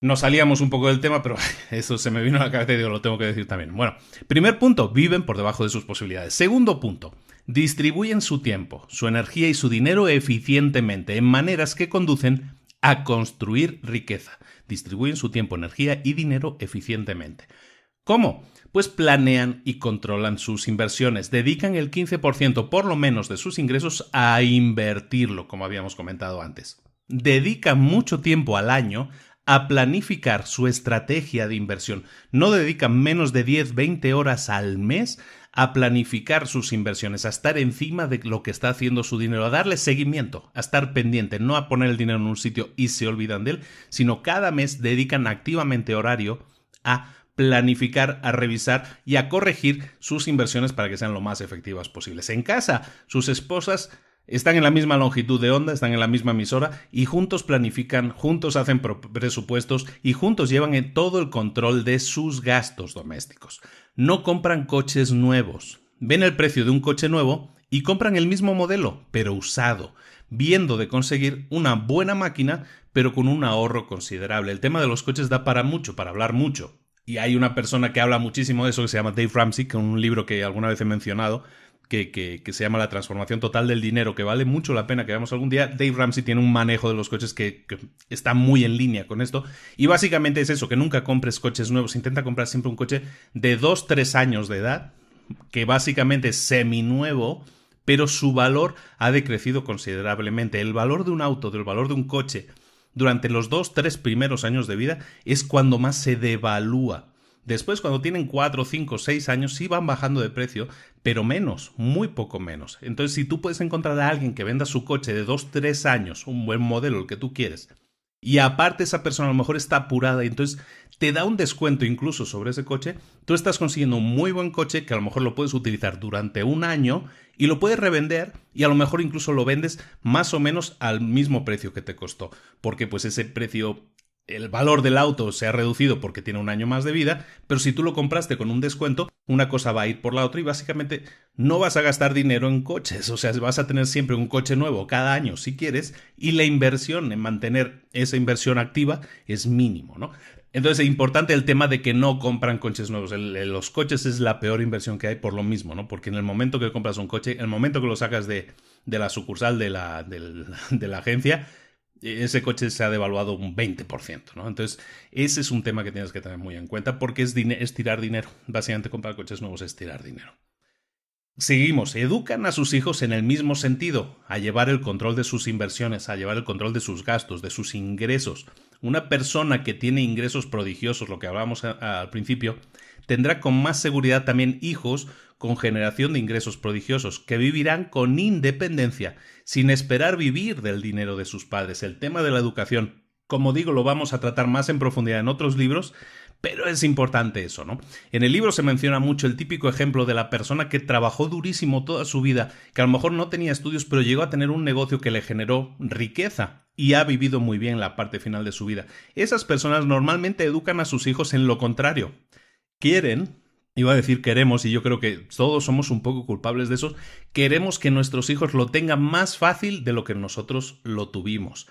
Nos salíamos un poco del tema, pero eso se me vino a la cabeza y digo, lo tengo que decir también. Bueno, primer punto, viven por debajo de sus posibilidades. Segundo punto, distribuyen su tiempo, su energía y su dinero eficientemente en maneras que conducen a construir riqueza. Distribuyen su tiempo, energía y dinero eficientemente. ¿Cómo? Pues planean y controlan sus inversiones. Dedican el 15% por lo menos de sus ingresos a invertirlo, como habíamos comentado antes. Dedican mucho tiempo al año a planificar su estrategia de inversión. No dedican menos de 10-20 horas al mes a planificar sus inversiones, a estar encima de lo que está haciendo su dinero, a darle seguimiento, a estar pendiente, no a poner el dinero en un sitio y se olvidan de él, sino cada mes dedican activamente horario a planificar, a revisar y a corregir sus inversiones para que sean lo más efectivas posibles. En casa, sus esposas están en la misma longitud de onda, están en la misma emisora y juntos planifican, juntos hacen presupuestos y juntos llevan todo el control de sus gastos domésticos. No compran coches nuevos. Ven el precio de un coche nuevo y compran el mismo modelo, pero usado, viendo de conseguir una buena máquina, pero con un ahorro considerable. El tema de los coches da para mucho, para hablar mucho. Y hay una persona que habla muchísimo de eso que se llama Dave Ramsey, con un libro que alguna vez he mencionado, que se llama La transformación total del dinero, que vale mucho la pena que veamos algún día. Dave Ramsey tiene un manejo de los coches que está muy en línea con esto. Y básicamente es eso, que nunca compres coches nuevos. Intenta comprar siempre un coche de 2-3 años de edad, que básicamente es seminuevo, pero su valor ha decrecido considerablemente. El valor de un auto, del valor de un coche, durante los 2-3 primeros años de vida es cuando más se devalúa. Después, cuando tienen 4, 5, 6 años, sí van bajando de precio, pero menos, muy poco menos. Entonces, si tú puedes encontrar a alguien que venda su coche de 2, 3 años, un buen modelo, el que tú quieres, y aparte esa persona a lo mejor está apurada y entonces te da un descuento incluso sobre ese coche, tú estás consiguiendo un muy buen coche que a lo mejor lo puedes utilizar durante un año y lo puedes revender y a lo mejor incluso lo vendes más o menos al mismo precio que te costó, porque pues ese precio, el valor del auto se ha reducido porque tiene un año más de vida, pero si tú lo compraste con un descuento, una cosa va a ir por la otra y básicamente no vas a gastar dinero en coches, o sea, vas a tener siempre un coche nuevo cada año si quieres y la inversión en mantener esa inversión activa es mínimo, ¿no? Entonces es importante el tema de que no compran coches nuevos. Los coches es la peor inversión que hay por lo mismo, ¿no? Porque en el momento que compras un coche, en el momento que lo sacas de la sucursal de la agencia, ese coche se ha devaluado un 20%, ¿no? Entonces, ese es un tema que tienes que tener muy en cuenta porque es tirar dinero. Básicamente, comprar coches nuevos es tirar dinero. Seguimos, educan a sus hijos en el mismo sentido, a llevar el control de sus inversiones, a llevar el control de sus gastos, de sus ingresos. Una persona que tiene ingresos prodigiosos, lo que hablábamos al principio, tendrá con más seguridad también hijos con generación de ingresos prodigiosos, que vivirán con independencia, sin esperar vivir del dinero de sus padres. El tema de la educación, como digo, lo vamos a tratar más en profundidad en otros libros, pero es importante eso, ¿no? En el libro se menciona mucho el típico ejemplo de la persona que trabajó durísimo toda su vida, que a lo mejor no tenía estudios, pero llegó a tener un negocio que le generó riqueza y ha vivido muy bien la parte final de su vida. Esas personas normalmente educan a sus hijos en lo contrario. Iba a decir queremos, y yo creo que todos somos un poco culpables de eso, queremos que nuestros hijos lo tengan más fácil de lo que nosotros lo tuvimos.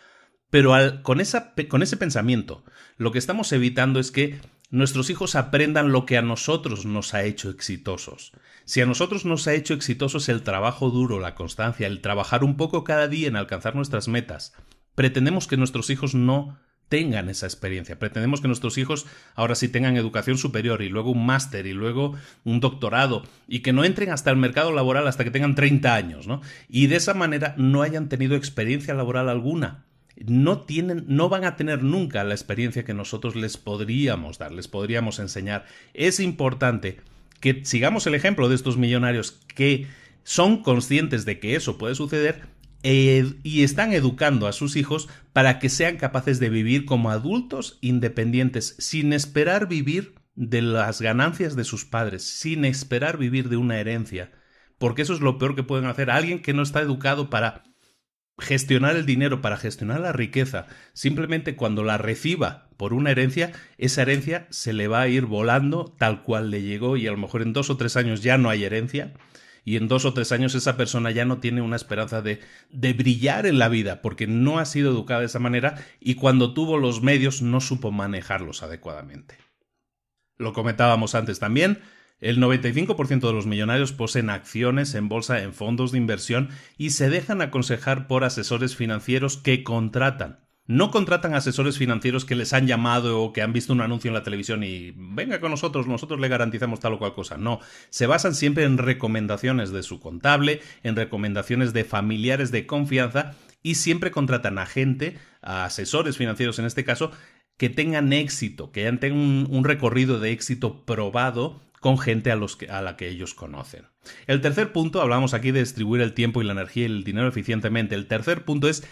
Pero con ese pensamiento, lo que estamos evitando es que nuestros hijos aprendan lo que a nosotros nos ha hecho exitosos. Si a nosotros nos ha hecho exitosos el trabajo duro, la constancia, el trabajar un poco cada día en alcanzar nuestras metas, pretendemos que nuestros hijos no tengan esa experiencia. Pretendemos que nuestros hijos ahora sí tengan educación superior y luego un máster y luego un doctorado y que no entren hasta el mercado laboral hasta que tengan 30 años, ¿no? Y de esa manera no hayan tenido experiencia laboral alguna. No van a tener nunca la experiencia que nosotros les podríamos dar, les podríamos enseñar. Es importante que sigamos el ejemplo de estos millonarios que son conscientes de que eso puede suceder y están educando a sus hijos para que sean capaces de vivir como adultos independientes, sin esperar vivir de las ganancias de sus padres, sin esperar vivir de una herencia, porque eso es lo peor que pueden hacer. Alguien que no está educado para gestionar el dinero, para gestionar la riqueza, simplemente cuando la reciba por una herencia, esa herencia se le va a ir volando tal cual le llegó y a lo mejor en 2 o 3 años ya no hay herencia y en 2 o 3 años esa persona ya no tiene una esperanza de brillar en la vida porque no ha sido educada de esa manera y cuando tuvo los medios no supo manejarlos adecuadamente. Lo comentábamos antes también. El 95% de los millonarios poseen acciones en bolsa, en fondos de inversión y se dejan aconsejar por asesores financieros que contratan. No contratan asesores financieros que les han llamado o que han visto un anuncio en la televisión y venga con nosotros le garantizamos tal o cual cosa. No, se basan siempre en recomendaciones de su contable, en recomendaciones de familiares de confianza y siempre contratan a gente, a asesores financieros en este caso, que tengan éxito, que tengan un recorrido de éxito probado con gente a la que ellos conocen. El tercer punto, hablamos aquí de distribuir el tiempo y la energía y el dinero eficientemente. El tercer punto es,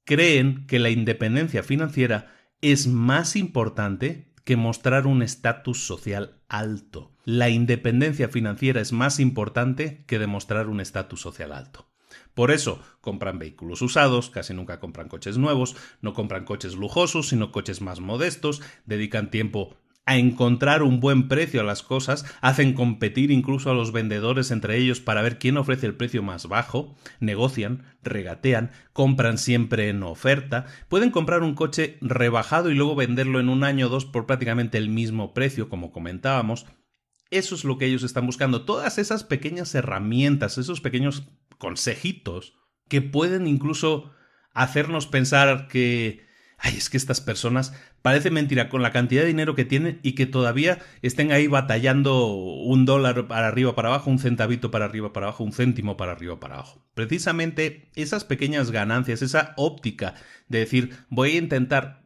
creen que la independencia financiera es más importante que mostrar un estatus social alto. La independencia financiera es más importante que demostrar un estatus social alto. Por eso compran vehículos usados, casi nunca compran coches nuevos, no compran coches lujosos, sino coches más modestos, dedican tiempo a encontrar un buen precio a las cosas, hacen competir incluso a los vendedores entre ellos para ver quién ofrece el precio más bajo, negocian, regatean, compran siempre en oferta, pueden comprar un coche rebajado y luego venderlo en 1 año o 2 por prácticamente el mismo precio, como comentábamos. Eso es lo que ellos están buscando, todas esas pequeñas herramientas, esos pequeños consejitos que pueden incluso hacernos pensar que es que estas personas, parece mentira, con la cantidad de dinero que tienen y que todavía estén ahí batallando $1 para arriba para abajo, un centavito para arriba para abajo, un céntimo para arriba para abajo. Precisamente esas pequeñas ganancias, esa óptica de decir, voy a intentar,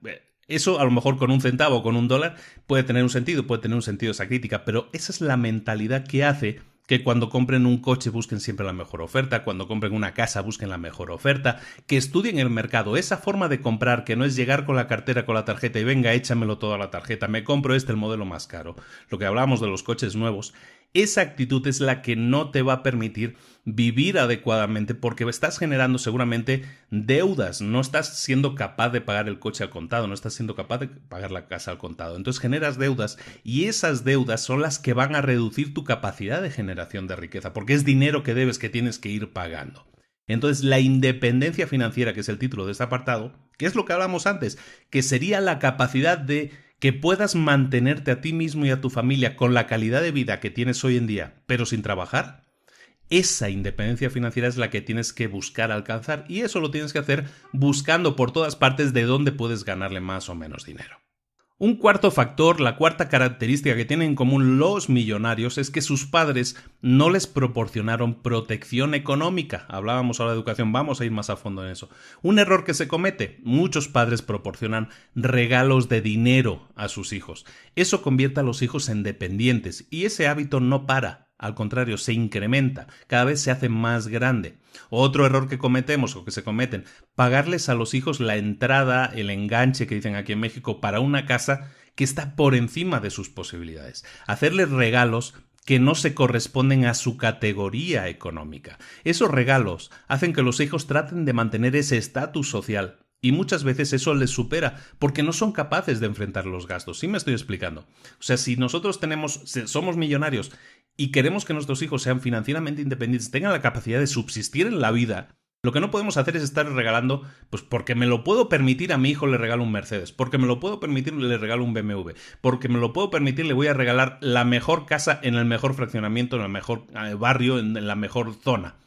eso a lo mejor con 1 centavo o con $1 puede tener un sentido esa crítica, pero esa es la mentalidad que hace que cuando compren un coche busquen siempre la mejor oferta, cuando compren una casa busquen la mejor oferta, que estudien el mercado. Esa forma de comprar que no es llegar con la cartera, con la tarjeta y venga, échamelo todo a la tarjeta, me compro el modelo más caro. Lo que hablábamos de los coches nuevos, esa actitud es la que no te va a permitir vivir adecuadamente porque estás generando seguramente deudas, no estás siendo capaz de pagar el coche al contado, no estás siendo capaz de pagar la casa al contado. Entonces generas deudas y esas deudas son las que van a reducir tu capacidad de generación de riqueza porque es dinero que debes, que tienes que ir pagando. Entonces la independencia financiera, que es el título de este apartado, que es lo que hablamos antes, que sería la capacidad de que puedas mantenerte a ti mismo y a tu familia con la calidad de vida que tienes hoy en día, pero sin trabajar, esa independencia financiera es la que tienes que buscar alcanzar y eso lo tienes que hacer buscando por todas partes de dónde puedes ganarle más o menos dinero. Un cuarto factor, la cuarta característica que tienen en común los millonarios es que sus padres no les proporcionaron protección económica. Hablábamos ahora de educación, vamos a ir más a fondo en eso. Un error que se comete, muchos padres proporcionan regalos de dinero a sus hijos. Eso convierte a los hijos en dependientes y ese hábito no para. Al contrario, se incrementa, cada vez se hace más grande. Otro error que cometemos o que se cometen, pagarles a los hijos la entrada, el enganche que dicen aquí en México para una casa que está por encima de sus posibilidades. Hacerles regalos que no se corresponden a su categoría económica. Esos regalos hacen que los hijos traten de mantener ese estatus social. Y muchas veces eso les supera, porque no son capaces de enfrentar los gastos. ¿Sí me estoy explicando? O sea, si nosotros somos millonarios y queremos que nuestros hijos sean financieramente independientes, tengan la capacidad de subsistir en la vida, lo que no podemos hacer es estar regalando, pues porque me lo puedo permitir a mi hijo le regalo un Mercedes, porque me lo puedo permitir le regalo un BMW, porque me lo puedo permitir le voy a regalar la mejor casa en el mejor fraccionamiento, en el mejor barrio, en la mejor zona.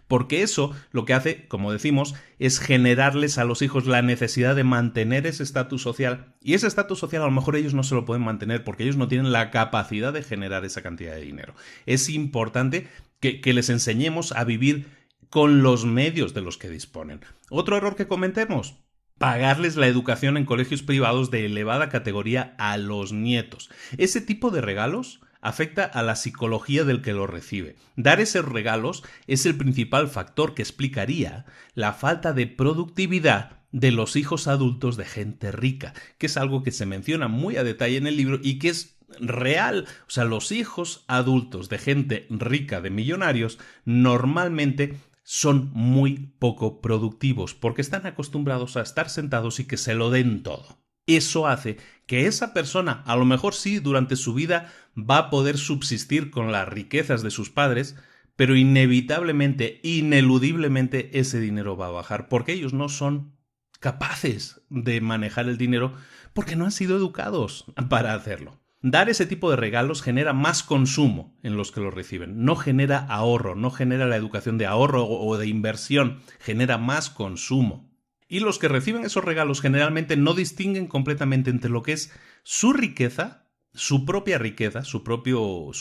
Porque eso lo que hace, como decimos, es generarles a los hijos la necesidad de mantener ese estatus social. Y ese estatus social a lo mejor ellos no se lo pueden mantener porque ellos no tienen la capacidad de generar esa cantidad de dinero. Es importante que les enseñemos a vivir con los medios de los que disponen. Otro error que cometemos, pagarles la educación en colegios privados de elevada categoría a los nietos. Ese tipo de regalos afecta a la psicología del que lo recibe. Dar esos regalos es el principal factor que explicaría la falta de productividad de los hijos adultos de gente rica, que es algo que se menciona muy a detalle en el libro y que es real. O sea, los hijos adultos de gente rica, de millonarios, normalmente son muy poco productivos porque están acostumbrados a estar sentados y que se lo den todo. Eso hace que esa persona, a lo mejor sí, durante su vida va a poder subsistir con las riquezas de sus padres, pero inevitablemente, ineludiblemente, ese dinero va a bajar, porque ellos no son capaces de manejar el dinero porque no han sido educados para hacerlo. Dar ese tipo de regalos genera más consumo en los que lo reciben, no genera ahorro, no genera la educación de ahorro o de inversión, genera más consumo. Y los que reciben esos regalos generalmente no distinguen completamente entre lo que es su riqueza, su propia riqueza, su propio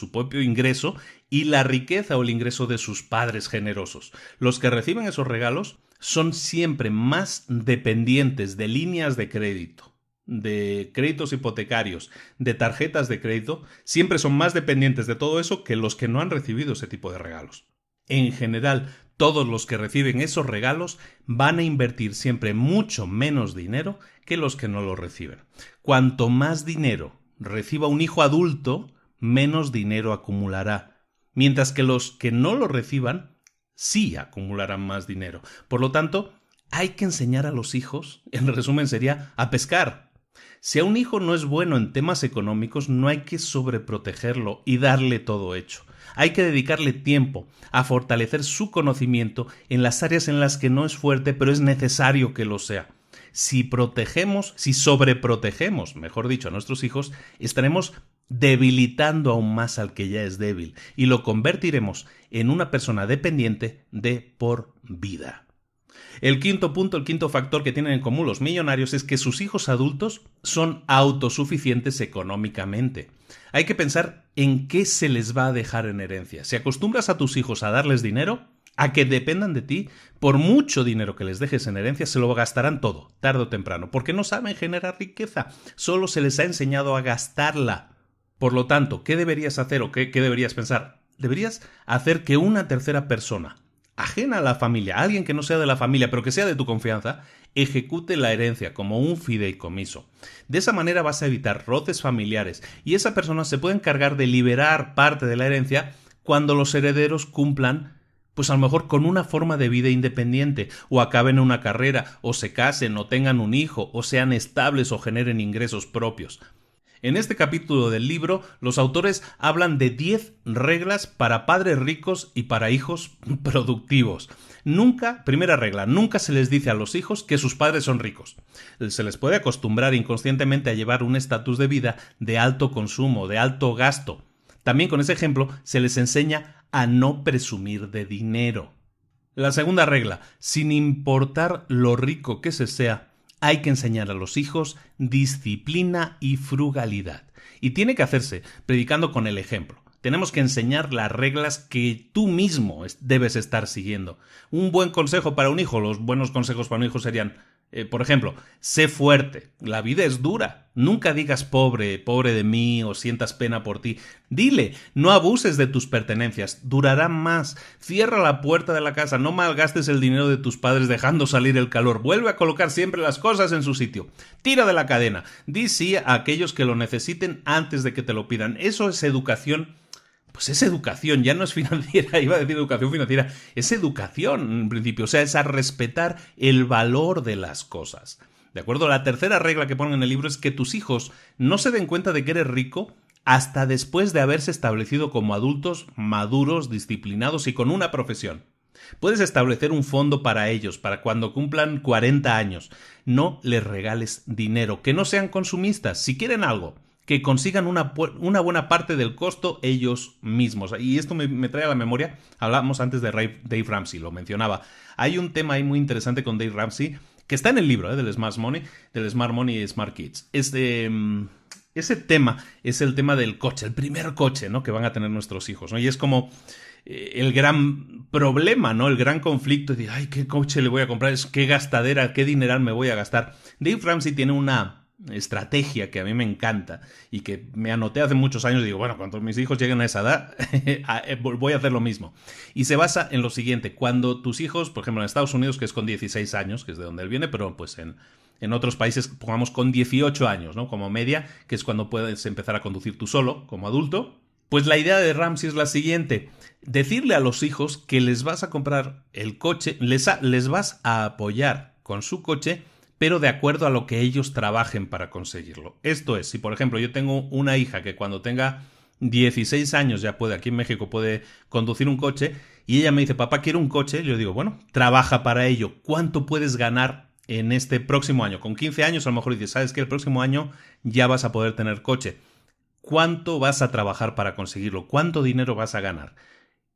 ingreso y la riqueza o el ingreso de sus padres generosos. Los que reciben esos regalos son siempre más dependientes de líneas de crédito, de créditos hipotecarios, de tarjetas de crédito, siempre son más dependientes de todo eso que los que no han recibido ese tipo de regalos. En general, todos los que reciben esos regalos van a invertir siempre mucho menos dinero que los que no lo reciben. Cuanto más dinero reciba un hijo adulto, menos dinero acumulará, mientras que los que no lo reciban sí acumularán más dinero. Por lo tanto, hay que enseñar a los hijos, en resumen sería, a pescar. Si a un hijo no es bueno en temas económicos, no hay que sobreprotegerlo y darle todo hecho. Hay que dedicarle tiempo a fortalecer su conocimiento en las áreas en las que no es fuerte, pero es necesario que lo sea. Si sobreprotegemos, mejor dicho, a nuestros hijos, estaremos debilitando aún más al que ya es débil y lo convertiremos en una persona dependiente de por vida. El quinto punto, el quinto factor que tienen en común los millonarios es que sus hijos adultos son autosuficientes económicamente. Hay que pensar en qué se les va a dejar en herencia. Si acostumbras a tus hijos a darles dinero, a que dependan de ti, por mucho dinero que les dejes en herencia, se lo gastarán todo, tarde o temprano, porque no saben generar riqueza, solo se les ha enseñado a gastarla. Por lo tanto, ¿qué deberías hacer o qué deberías pensar? deberías hacer que una tercera persona, ajena a la familia, alguien que no sea de la familia, pero que sea de tu confianza, ejecute la herencia como un fideicomiso. De esa manera vas a evitar roces familiares y esa persona se puede encargar de liberar parte de la herencia cuando los herederos cumplan, pues a lo mejor con una forma de vida independiente, o acaben una carrera, o se casen, o tengan un hijo, o sean estables o generen ingresos propios. En este capítulo del libro, los autores hablan de 10 reglas para padres ricos y para hijos productivos. Primera regla, nunca se les dice a los hijos que sus padres son ricos. Se les puede acostumbrar inconscientemente a llevar un estatus de vida de alto consumo, de alto gasto. También con ese ejemplo se les enseña a no presumir de dinero. La segunda regla, sin importar lo rico que se sea, hay que enseñar a los hijos disciplina y frugalidad. Y tiene que hacerse predicando con el ejemplo. Tenemos que enseñar las reglas que tú mismo debes estar siguiendo. Un buen consejo para un hijo, los buenos consejos para un hijo serían, por ejemplo, sé fuerte, la vida es dura. Nunca digas pobre, pobre de mí o sientas pena por ti. Dile, no abuses de tus pertenencias, durarán más. Cierra la puerta de la casa, no malgastes el dinero de tus padres dejando salir el calor. Vuelve a colocar siempre las cosas en su sitio. Tira de la cadena. Di sí a aquellos que lo necesiten antes de que te lo pidan. Eso es educación. Pues es educación, ya no es financiera, iba a decir educación financiera, es educación en principio, o sea, es a respetar el valor de las cosas. ¿De acuerdo? La tercera regla que ponen en el libro es que tus hijos no se den cuenta de que eres rico hasta después de haberse establecido como adultos maduros, disciplinados y con una profesión. Puedes establecer un fondo para ellos, para cuando cumplan 40 años. No les regales dinero, que no sean consumistas, si quieren algo, que consigan una buena parte del costo ellos mismos. Y esto me trae a la memoria, hablamos antes de Dave Ramsey, lo mencionaba. Hay un tema ahí muy interesante con Dave Ramsey, que está en el libro del Smart Money y Smart Kids. Ese tema es el tema del coche, el primer coche, ¿no?, que van a tener nuestros hijos, ¿no? Y es como el gran problema, ¿no?, el gran conflicto de, ay, ¿qué coche le voy a comprar? ¿Qué gastadera, qué dineral me voy a gastar? Dave Ramsey tiene una estrategia que a mí me encanta y que me anoté hace muchos años y digo, bueno, cuando mis hijos lleguen a esa edad voy a hacer lo mismo. Y se basa en lo siguiente: cuando tus hijos, por ejemplo en Estados Unidos, que es con 16 años, que es de donde él viene, pero pues en otros países pongamos con 18 años, ¿no?, como media, que es cuando puedes empezar a conducir tú solo como adulto. Pues la idea de Ramsey es la siguiente: decirle a los hijos que les vas a comprar el coche, les vas a apoyar con su coche, pero de acuerdo a lo que ellos trabajen para conseguirlo. Esto es, si por ejemplo yo tengo una hija que cuando tenga 16 años ya puede, aquí en México puede conducir un coche, y ella me dice, papá, quiero un coche, yo digo, bueno, trabaja para ello. ¿Cuánto puedes ganar en este próximo año? Con 15 años a lo mejor dices, ¿sabes qué? El próximo año ya vas a poder tener coche. ¿Cuánto vas a trabajar para conseguirlo? ¿Cuánto dinero vas a ganar?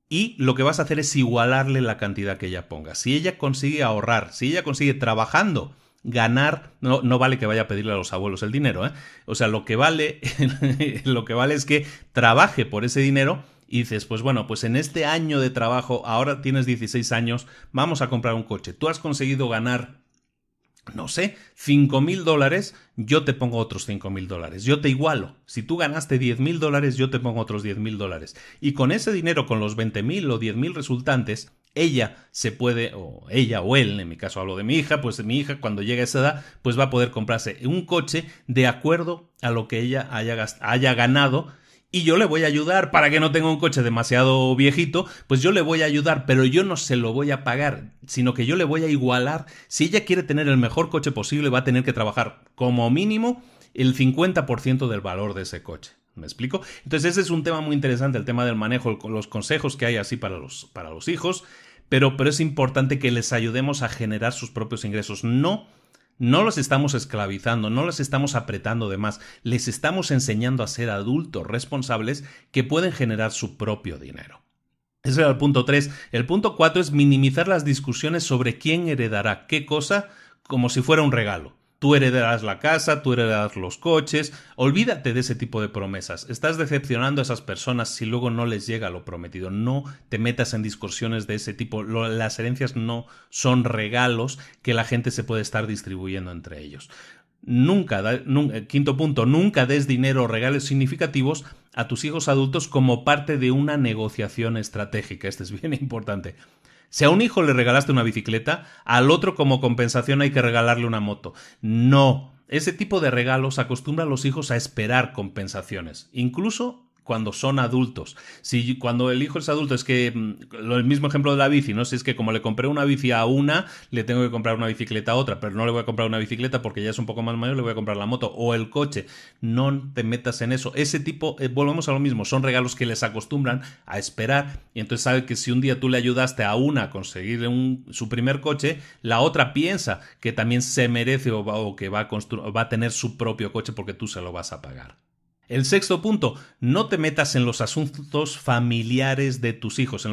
Y lo que vas a hacer es igualarle la cantidad que ella ponga. Si ella consigue ahorrar, si ella consigue trabajando ganar, no vale que vaya a pedirle a los abuelos el dinero, ¿eh? O sea, lo que vale es que trabaje por ese dinero y dices, pues bueno, pues en este año de trabajo, ahora tienes 16 años, vamos a comprar un coche. Tú has conseguido ganar, no sé, $5,000, yo te pongo otros $5,000. Yo te igualo. Si tú ganaste $10,000, yo te pongo otros $10,000. Y con ese dinero, con los 20,000 o 10,000 resultantes, ella se puede, o ella o él, en mi caso hablo de mi hija, pues mi hija cuando llegue a esa edad, pues va a poder comprarse un coche de acuerdo a lo que ella haya ganado. Y yo le voy a ayudar para que no tenga un coche demasiado viejito, pues yo le voy a ayudar, pero yo no se lo voy a pagar, sino que yo le voy a igualar. Si ella quiere tener el mejor coche posible, va a tener que trabajar como mínimo el 50% del valor de ese coche. ¿Me explico? Entonces ese es un tema muy interesante, el tema del manejo, los consejos que hay así para los hijos, pero es importante que les ayudemos a generar sus propios ingresos. No los estamos esclavizando, no los estamos apretando de más, les estamos enseñando a ser adultos responsables que pueden generar su propio dinero. Ese era el punto 3. El punto 4 es minimizar las discusiones sobre quién heredará qué cosa como si fuera un regalo. Tú heredarás la casa, tú heredarás los coches. Olvídate de ese tipo de promesas. Estás decepcionando a esas personas si luego no les llega lo prometido. No te metas en discusiones de ese tipo. Las herencias no son regalos que la gente se puede estar distribuyendo entre ellos. Quinto punto, nunca des dinero o regalos significativos a tus hijos adultos como parte de una negociación estratégica. Este es bien importante. Si a un hijo le regalaste una bicicleta, al otro como compensación hay que regalarle una moto. No, ese tipo de regalos acostumbra a los hijos a esperar compensaciones, incluso cuando son adultos. Si cuando el hijo es adulto, es que el mismo ejemplo de la bici, ¿no? Si es que como le compré una bici a una, le tengo que comprar una bicicleta a otra, pero no le voy a comprar una bicicleta porque ya es un poco más mayor, le voy a comprar la moto o el coche. No te metas en eso. Ese tipo, volvemos a lo mismo, son regalos que les acostumbran a esperar, y entonces sabe que si un día tú le ayudaste a una a conseguir su primer coche, la otra piensa que también se merece o que va a tener su propio coche porque tú se lo vas a pagar. El sexto punto, no te metas en los asuntos familiares de tus hijos,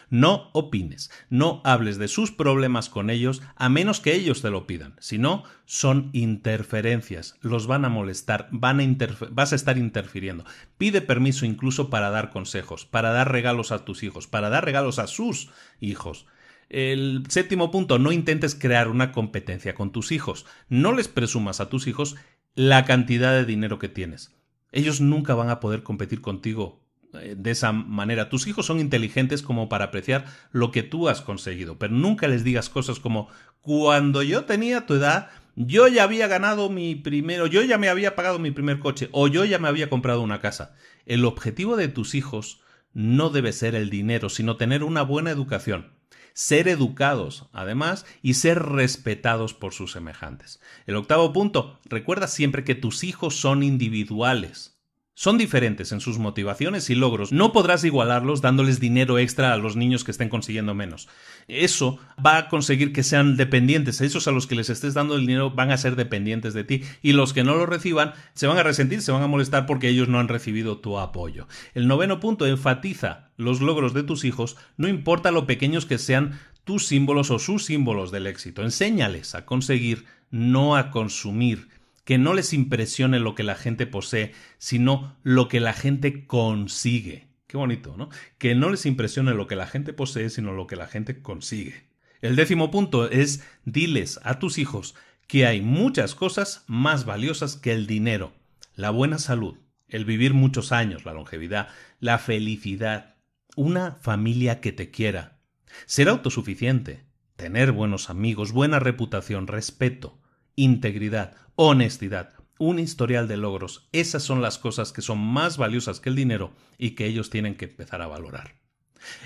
No opines, no hables de sus problemas con ellos a menos que ellos te lo pidan. Si no, son interferencias, los van a molestar, vas a estar interfiriendo. Pide permiso incluso para dar consejos, para dar regalos a tus hijos, para dar regalos a sus hijos. El séptimo punto, no intentes crear una competencia con tus hijos. No les presumas a tus hijos la cantidad de dinero que tienes. Ellos nunca van a poder competir contigo de esa manera. Tus hijos son inteligentes como para apreciar lo que tú has conseguido, pero nunca les digas cosas como: cuando yo tenía tu edad, yo ya había ganado yo ya me había pagado mi primer coche, o yo ya me había comprado una casa. El objetivo de tus hijos no debe ser el dinero, sino tener una buena educación. Ser educados, además, y ser respetados por sus semejantes. El octavo punto, recuerda siempre que tus hijos son individuales. Son diferentes en sus motivaciones y logros. No podrás igualarlos dándoles dinero extra a los niños que estén consiguiendo menos. Eso va a conseguir que sean dependientes. Esos a los que les estés dando el dinero van a ser dependientes de ti. Y los que no lo reciban se van a resentir, se van a molestar porque ellos no han recibido tu apoyo. El noveno punto, enfatiza los logros de tus hijos, no importa lo pequeños que sean tus símbolos o sus símbolos del éxito. Enséñales a conseguir, no a consumir. Que no les impresione lo que la gente posee, sino lo que la gente consigue. Qué bonito, ¿no? Que no les impresione lo que la gente posee, sino lo que la gente consigue. El décimo punto es: diles a tus hijos que hay muchas cosas más valiosas que el dinero. La buena salud, el vivir muchos años, la longevidad, la felicidad, una familia que te quiera, ser autosuficiente, tener buenos amigos, buena reputación, respeto, integridad, honestidad, un historial de logros. Esas son las cosas que son más valiosas que el dinero y que ellos tienen que empezar a valorar.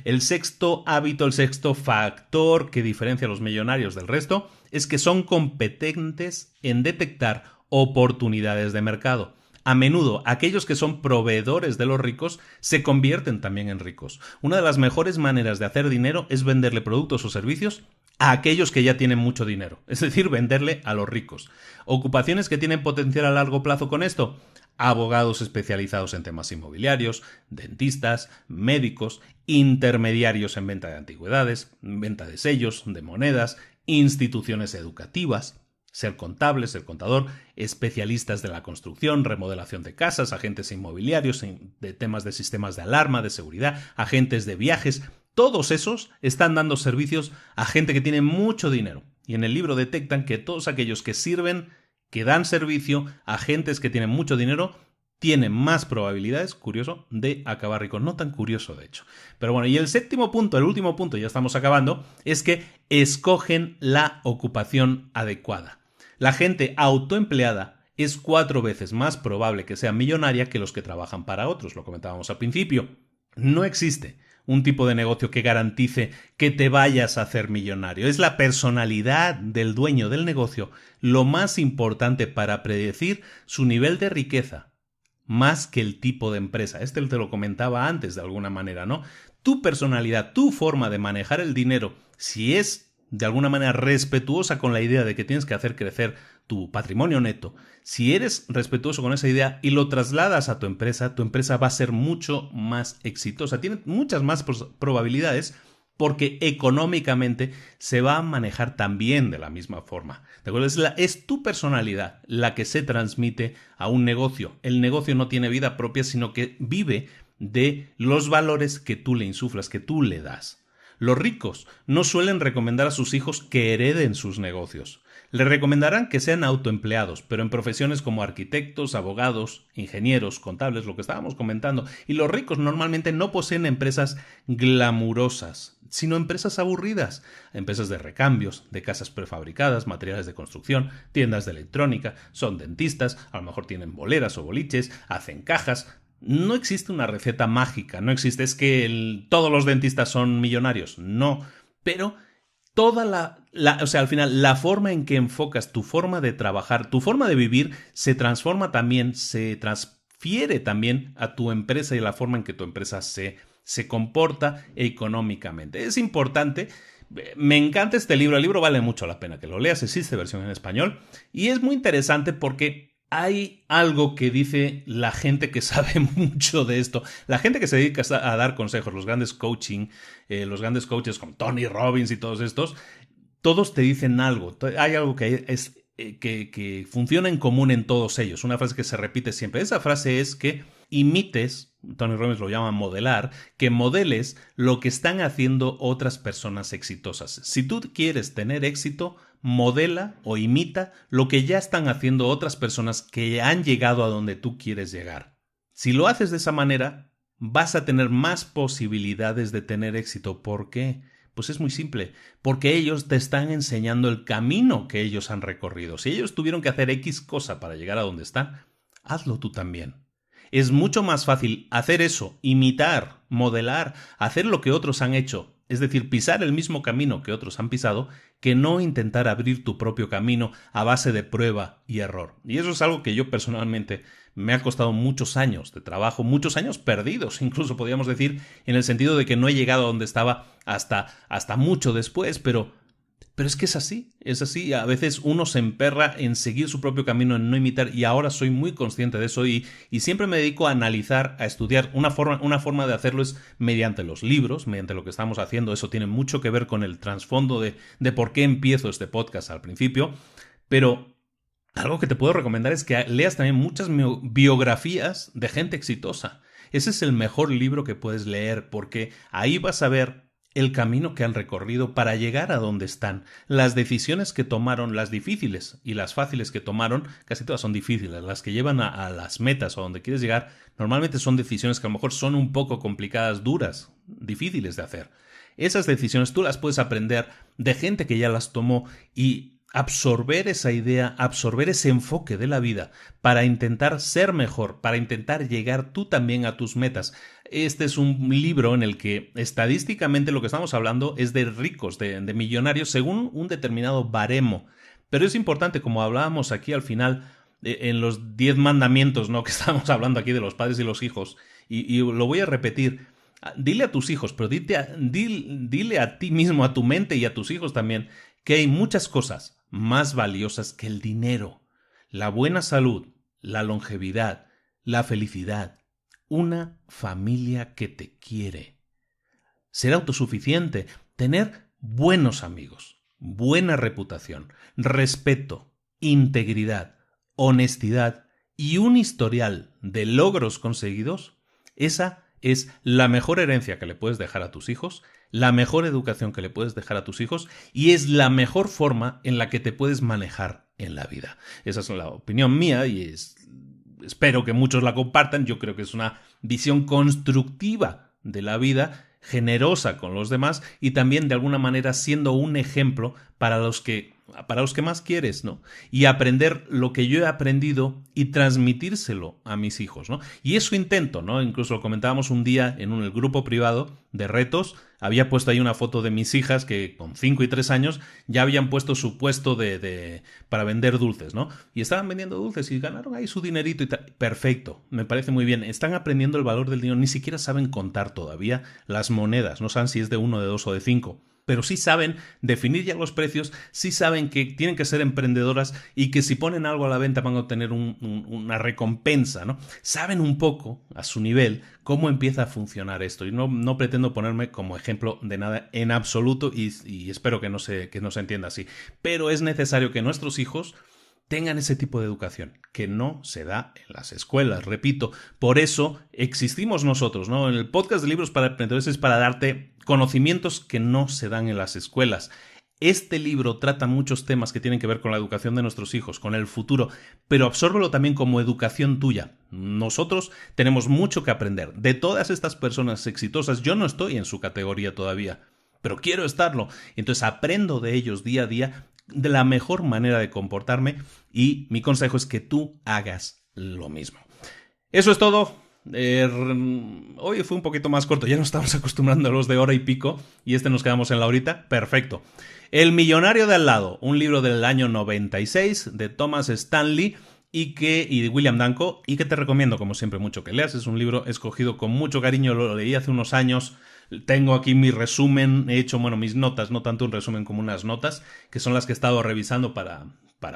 El sexto hábito, el sexto factor que diferencia a los millonarios del resto es que son competentes en detectar oportunidades de mercado. A menudo, aquellos que son proveedores de los ricos se convierten también en ricos. Una de las mejores maneras de hacer dinero es venderle productos o servicios a aquellos que ya tienen mucho dinero, es decir, venderle a los ricos. ¿Ocupaciones que tienen potencial a largo plazo con esto? Abogados especializados en temas inmobiliarios, dentistas, médicos, intermediarios en venta de antigüedades, venta de sellos, de monedas, instituciones educativas, ser contable, ser contador, especialistas de la construcción, remodelación de casas, agentes inmobiliarios de temas de sistemas de alarma, de seguridad, agentes de viajes. Todos esos están dando servicios a gente que tiene mucho dinero. Y en el libro detectan que todos aquellos que sirven, que dan servicio a gentes que tienen mucho dinero, tienen más probabilidades, curioso, de acabar ricos. No tan curioso, de hecho. Pero bueno, y el séptimo punto, el último punto, ya estamos acabando, es que escogen la ocupación adecuada. La gente autoempleada es 4 veces más probable que sea millonaria que los que trabajan para otros, lo comentábamos al principio. No existe un tipo de negocio que garantice que te vayas a hacer millonario. Es la personalidad del dueño del negocio lo más importante para predecir su nivel de riqueza, más que el tipo de empresa. Te lo comentaba antes de alguna manera, ¿no? Tu personalidad, tu forma de manejar el dinero, si es de alguna manera respetuosa con la idea de que tienes que hacer crecer tu patrimonio neto, si eres respetuoso con esa idea y lo trasladas a tu empresa va a ser mucho más exitosa. Tiene muchas más probabilidades porque económicamente se va a manejar también de la misma forma. ¿De acuerdo? Es tu personalidad la que se transmite a un negocio. El negocio no tiene vida propia, sino que vive de los valores que tú le insuflas, que tú le das. Los ricos no suelen recomendar a sus hijos que hereden sus negocios. Le recomendarán que sean autoempleados, pero en profesiones como arquitectos, abogados, ingenieros, contables, lo que estábamos comentando. Y los ricos normalmente no poseen empresas glamurosas, sino empresas aburridas, empresas de recambios, de casas prefabricadas, materiales de construcción, tiendas de electrónica, son dentistas, a lo mejor tienen boleras o boliches, hacen cajas. No existe una receta mágica, no existe, es que todos los dentistas son millonarios, no, pero toda o sea, al final, la forma en que enfocas tu forma de trabajar, tu forma de vivir, se transforma también, se transfiere también a tu empresa y a la forma en que tu empresa se comporta económicamente. Es importante. Me encanta este libro. El libro vale mucho la pena que lo leas. Existe versión en español. Y es muy interesante porque hay algo que dice la gente que sabe mucho de esto. La gente que se dedica a dar consejos, los grandes los grandes coaches como Tony Robbins y todos estos, todos te dicen algo. Hay algo que funciona en común en todos ellos. Una frase que se repite siempre. Esa frase es que imites, Tony Robbins lo llama modelar, que modeles lo que están haciendo otras personas exitosas. Si tú quieres tener éxito, modela o imita lo que ya están haciendo otras personas que han llegado a donde tú quieres llegar. Si lo haces de esa manera, vas a tener más posibilidades de tener éxito. ¿Por qué? Pues es muy simple, porque ellos te están enseñando el camino que ellos han recorrido. Si ellos tuvieron que hacer X cosa para llegar a donde están, hazlo tú también. Es mucho más fácil hacer eso, imitar, modelar, hacer lo que otros han hecho, es decir, pisar el mismo camino que otros han pisado, que no intentar abrir tu propio camino a base de prueba y error. Y eso es algo que yo personalmente me ha costado muchos años de trabajo, muchos años perdidos, incluso podríamos decir, en el sentido de que no he llegado a donde estaba hasta mucho después, pero es que es así. A veces uno se emperra en seguir su propio camino, en no imitar, y ahora soy muy consciente de eso y siempre me dedico a analizar, a estudiar. Una forma de hacerlo es mediante los libros, mediante lo que estamos haciendo. Eso tiene mucho que ver con el trasfondo de por qué empiezo este podcast al principio, pero algo que te puedo recomendar es que leas también muchas biografías de gente exitosa. Ese es el mejor libro que puedes leer porque ahí vas a ver el camino que han recorrido para llegar a donde están, las decisiones que tomaron, las difíciles y las fáciles que tomaron, casi todas son difíciles, las que llevan a las metas o a donde quieres llegar, normalmente son decisiones que a lo mejor son un poco complicadas, duras, difíciles de hacer. Esas decisiones tú las puedes aprender de gente que ya las tomó y absorber esa idea, absorber ese enfoque de la vida para intentar ser mejor, para intentar llegar tú también a tus metas. Este es un libro en el que estadísticamente lo que estamos hablando es de ricos, de millonarios, según un determinado baremo. Pero es importante, como hablábamos aquí al final, en los 10 mandamientos, ¿no?, que estamos hablando aquí de los padres y los hijos, y lo voy a repetir. Dile a tus hijos, pero dile a ti mismo, a tu mente y a tus hijos también, que hay muchas cosas más valiosas que el dinero, la buena salud, la longevidad, la felicidad, una familia que te quiere, ser autosuficiente, tener buenos amigos, buena reputación, respeto, integridad, honestidad y un historial de logros conseguidos. Esa es la mejor herencia que le puedes dejar a tus hijos, la mejor educación que le puedes dejar a tus hijos y es la mejor forma en la que te puedes manejar en la vida. Esa es la opinión mía y espero que muchos la compartan. Yo creo que es una visión constructiva de la vida, generosa con los demás y también de alguna manera siendo un ejemplo para los que más quieres, ¿no? Y aprender lo que yo he aprendido y transmitírselo a mis hijos, ¿no? Y eso intento, ¿no? Incluso lo comentábamos un día en el grupo privado de retos. Había puesto ahí una foto de mis hijas que con 5 y 3 años ya habían puesto su puesto para vender dulces, ¿no? Y estaban vendiendo dulces y ganaron ahí su dinerito y tal. Perfecto, me parece muy bien. Están aprendiendo el valor del dinero, ni siquiera saben contar todavía las monedas, no saben si es de 1, de 2 o de 5. Pero sí saben definir ya los precios, sí saben que tienen que ser emprendedoras y que si ponen algo a la venta van a obtener una recompensa, ¿no? Saben un poco, a su nivel, cómo empieza a funcionar esto. Y no pretendo ponerme como ejemplo de nada en absoluto y espero que no se entienda así. Pero es necesario que nuestros hijos tengan ese tipo de educación, que no se da en las escuelas, repito. Por eso existimos nosotros, ¿no? En el podcast de Libros para Emprendedores es para darte conocimientos que no se dan en las escuelas. Este libro trata muchos temas que tienen que ver con la educación de nuestros hijos, con el futuro, pero absórbelo también como educación tuya. Nosotros tenemos mucho que aprender. De todas estas personas exitosas, yo no estoy en su categoría todavía, pero quiero estarlo. Entonces aprendo de ellos día a día de la mejor manera de comportarme y mi consejo es que tú hagas lo mismo. Eso es todo. Hoy fue un poquito más corto, ya nos estamos acostumbrando a los de hora y pico y nos quedamos en la horita. Perfecto. El millonario de al lado, un libro del año 96 de Thomas Stanley y de William Danko, y que te recomiendo como siempre mucho que leas. Es un libro escogido con mucho cariño, lo leí hace unos años. Tengo aquí mi resumen, he hecho mis notas, no tanto un resumen como unas notas, que son las que he estado revisando para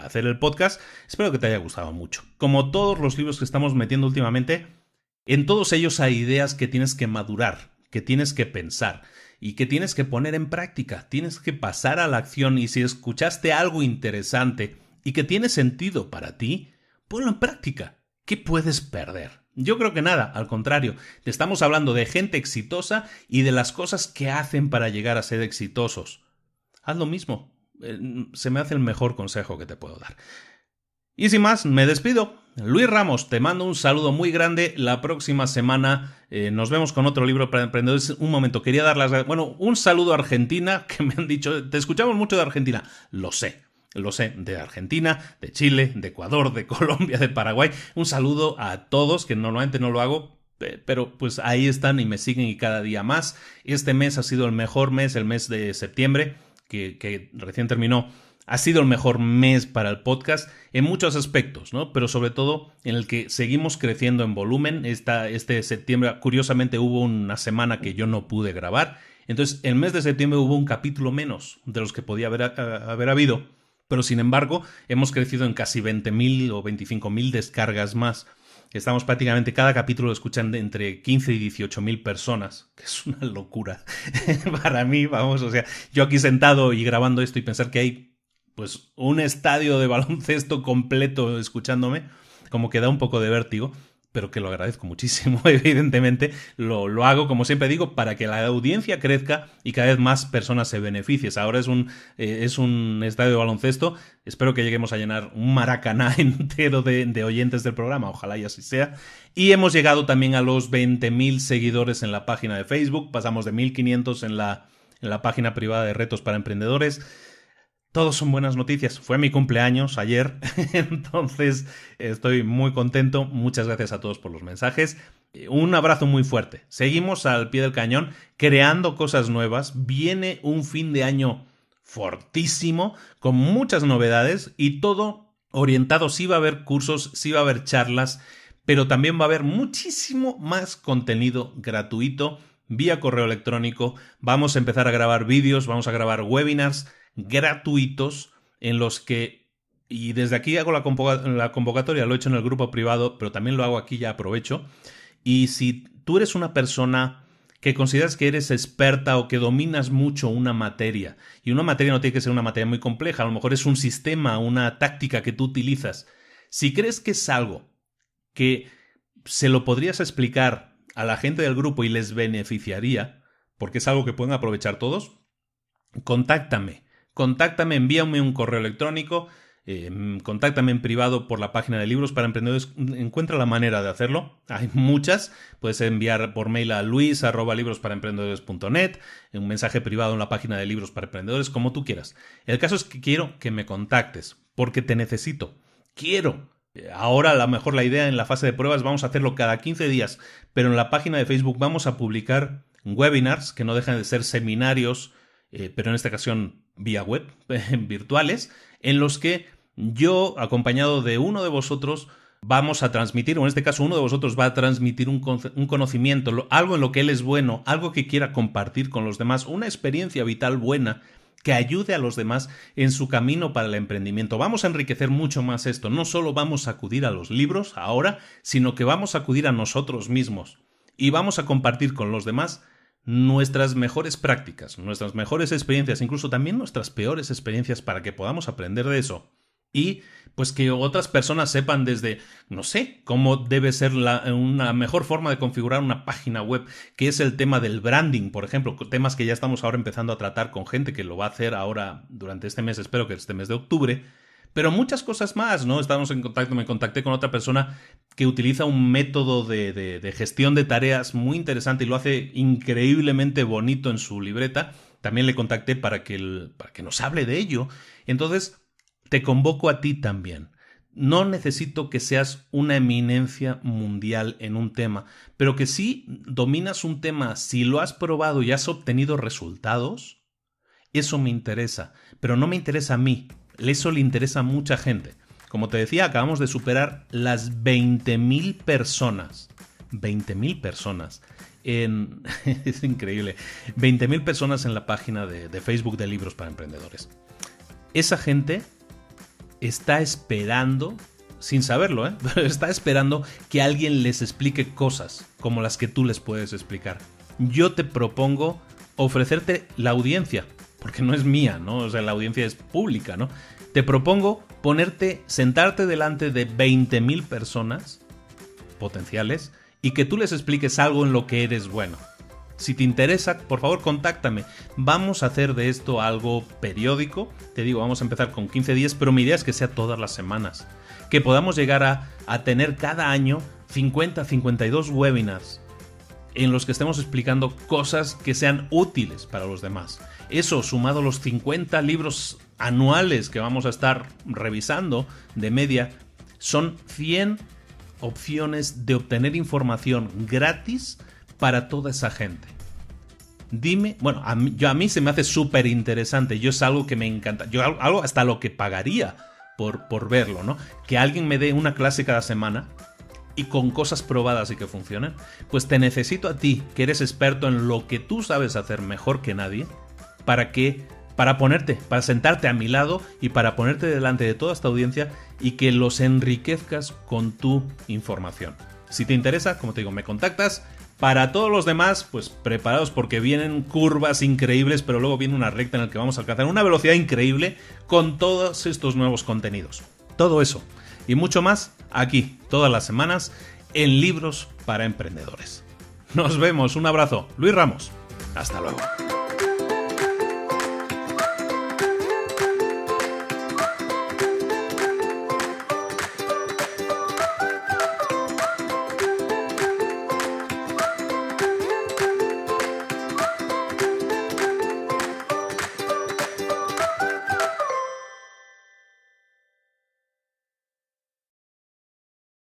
hacer el podcast. Espero que te haya gustado mucho. Como todos los libros que estamos metiendo últimamente, en todos ellos hay ideas que tienes que madurar, que tienes que pensar y que tienes que poner en práctica. Tienes que pasar a la acción y si escuchaste algo interesante y que tiene sentido para ti, ponlo en práctica. ¿Qué puedes perder? Yo creo que nada, al contrario, te estamos hablando de gente exitosa y de las cosas que hacen para llegar a ser exitosos. Haz lo mismo. Se me hace el mejor consejo que te puedo dar. Y sin más, me despido. Luis Ramos, te mando un saludo muy grande. La próxima semana nos vemos con otro libro para emprendedores. Un momento, quería dar un saludo a Argentina, que me han dicho, te escuchamos mucho de Argentina. Lo sé, de Argentina, de Chile, de Ecuador, de Colombia, de Paraguay. Un saludo a todos, que normalmente no lo hago, pero pues ahí están y me siguen y cada día más. Este mes ha sido el mejor mes, el mes de septiembre, que recién terminó. Ha sido el mejor mes para el podcast en muchos aspectos, ¿no? Pero sobre todo en el que seguimos creciendo en volumen. Este septiembre, curiosamente, hubo una semana que yo no pude grabar. Entonces, el mes de septiembre hubo un capítulo menos de los que podía haber habido. Pero, sin embargo, hemos crecido en casi 20.000 o 25.000 descargas más. Estamos prácticamente, cada capítulo lo escuchan de entre 15 y 18.000 personas, que es una locura para mí, yo aquí sentado y grabando esto y pensar que hay pues un estadio de baloncesto completo escuchándome, como que da un poco de vértigo, pero que lo agradezco muchísimo, evidentemente. Lo hago, como siempre digo, para que la audiencia crezca y cada vez más personas se beneficien. Ahora es un estadio de baloncesto. Espero que lleguemos a llenar un Maracaná entero de oyentes del programa. Ojalá y así sea. Y hemos llegado también a los 20.000 seguidores en la página de Facebook. Pasamos de 1.500 en la página privada de Retos para Emprendedores. Todos son buenas noticias. Fue mi cumpleaños ayer, entonces estoy muy contento. Muchas gracias a todos por los mensajes. Un abrazo muy fuerte. Seguimos al pie del cañón, creando cosas nuevas. Viene un fin de año fortísimo, con muchas novedades y todo orientado. Sí va a haber cursos, sí va a haber charlas, pero también va a haber muchísimo más contenido gratuito vía correo electrónico. Vamos a empezar a grabar vídeos, vamos a grabar webinars gratuitos en los que, y desde aquí hago la convocatoria, lo he hecho en el grupo privado, pero también lo hago aquí, ya aprovecho. Y si tú eres una persona que consideras que eres experta o que dominas mucho una materia, y una materia no tiene que ser una materia muy compleja, a lo mejor es un sistema, una táctica que tú utilizas, si crees que es algo que se lo podrías explicar a la gente del grupo y les beneficiaría, porque es algo que pueden aprovechar todos, contáctame, envíame un correo electrónico, contáctame en privado por la página de Libros para Emprendedores. Encuentra la manera de hacerlo, hay muchas. Puedes enviar por mail a luis@librosparaemprendedores.net, un mensaje privado en la página de Libros para Emprendedores, como tú quieras. El caso es que quiero que me contactes, porque te necesito, ahora a lo mejor la idea en la fase de pruebas vamos a hacerlo cada 15 días, pero en la página de Facebook vamos a publicar webinars que no dejan de ser seminarios, pero en esta ocasión vía web, virtuales, en los que yo, acompañado de uno de vosotros, vamos a transmitir, o en este caso uno de vosotros va a transmitir un conocimiento, algo en lo que él es bueno, algo que quiera compartir con los demás, una experiencia vital buena que ayude a los demás en su camino para el emprendimiento. Vamos a enriquecer mucho más esto. No solo vamos a acudir a los libros ahora, sino que vamos a acudir a nosotros mismos y vamos a compartir con los demás nuestras mejores prácticas, nuestras mejores experiencias, incluso también nuestras peores experiencias para que podamos aprender de eso y pues que otras personas sepan desde, no sé, cómo debe ser una mejor forma de configurar una página web, que es el tema del branding, por ejemplo, temas que ya estamos ahora empezando a tratar con gente que lo va a hacer ahora durante este mes, espero que este mes de octubre, pero muchas cosas más, ¿no? Estamos en contacto, me contacté con otra persona que utiliza un método de gestión de tareas muy interesante y lo hace increíblemente bonito en su libreta. También le contacté para que nos hable de ello. Entonces, te convoco a ti también. No necesito que seas una eminencia mundial en un tema, pero que si dominas un tema, si lo has probado y has obtenido resultados, eso me interesa, pero no me interesa a mí, eso le interesa a mucha gente. Como te decía, acabamos de superar las 20.000 personas. 20.000 personas. Es increíble. 20.000 personas en la página de Facebook de Libros para Emprendedores. Esa gente está esperando, sin saberlo, pero está esperando que alguien les explique cosas como las que tú les puedes explicar. Yo te propongo ofrecerte la audiencia, porque no es mía, ¿no? O sea, la audiencia es pública, ¿no? Te propongo sentarte delante de 20.000 personas potenciales y que tú les expliques algo en lo que eres bueno. Si te interesa, por favor, contáctame. Vamos a hacer de esto algo periódico. Te digo, vamos a empezar con 15 días, pero mi idea es que sea todas las semanas. Que podamos llegar a tener cada año 50, 52 webinars en los que estemos explicando cosas que sean útiles para los demás. Eso, sumado a los 50 libros anuales que vamos a estar revisando de media, son 100 opciones de obtener información gratis para toda esa gente. Dime, bueno, a mí se me hace súper interesante. Yo es algo que me encanta. Yo algo hasta lo que pagaría por verlo, ¿no? Que alguien me dé una clase cada semana y con cosas probadas y que funcionen. Pues te necesito a ti, que eres experto en lo que tú sabes hacer mejor que nadie, para sentarte a mi lado y para ponerte delante de toda esta audiencia y que los enriquezcas con tu información. Si te interesa, como te digo, me contactas. Para todos los demás, pues preparados porque vienen curvas increíbles, pero luego viene una recta en la que vamos a alcanzar una velocidad increíble con todos estos nuevos contenidos. Todo eso y mucho más aquí, todas las semanas, en Libros para Emprendedores. Nos vemos, un abrazo. Luis Ramos. Hasta luego.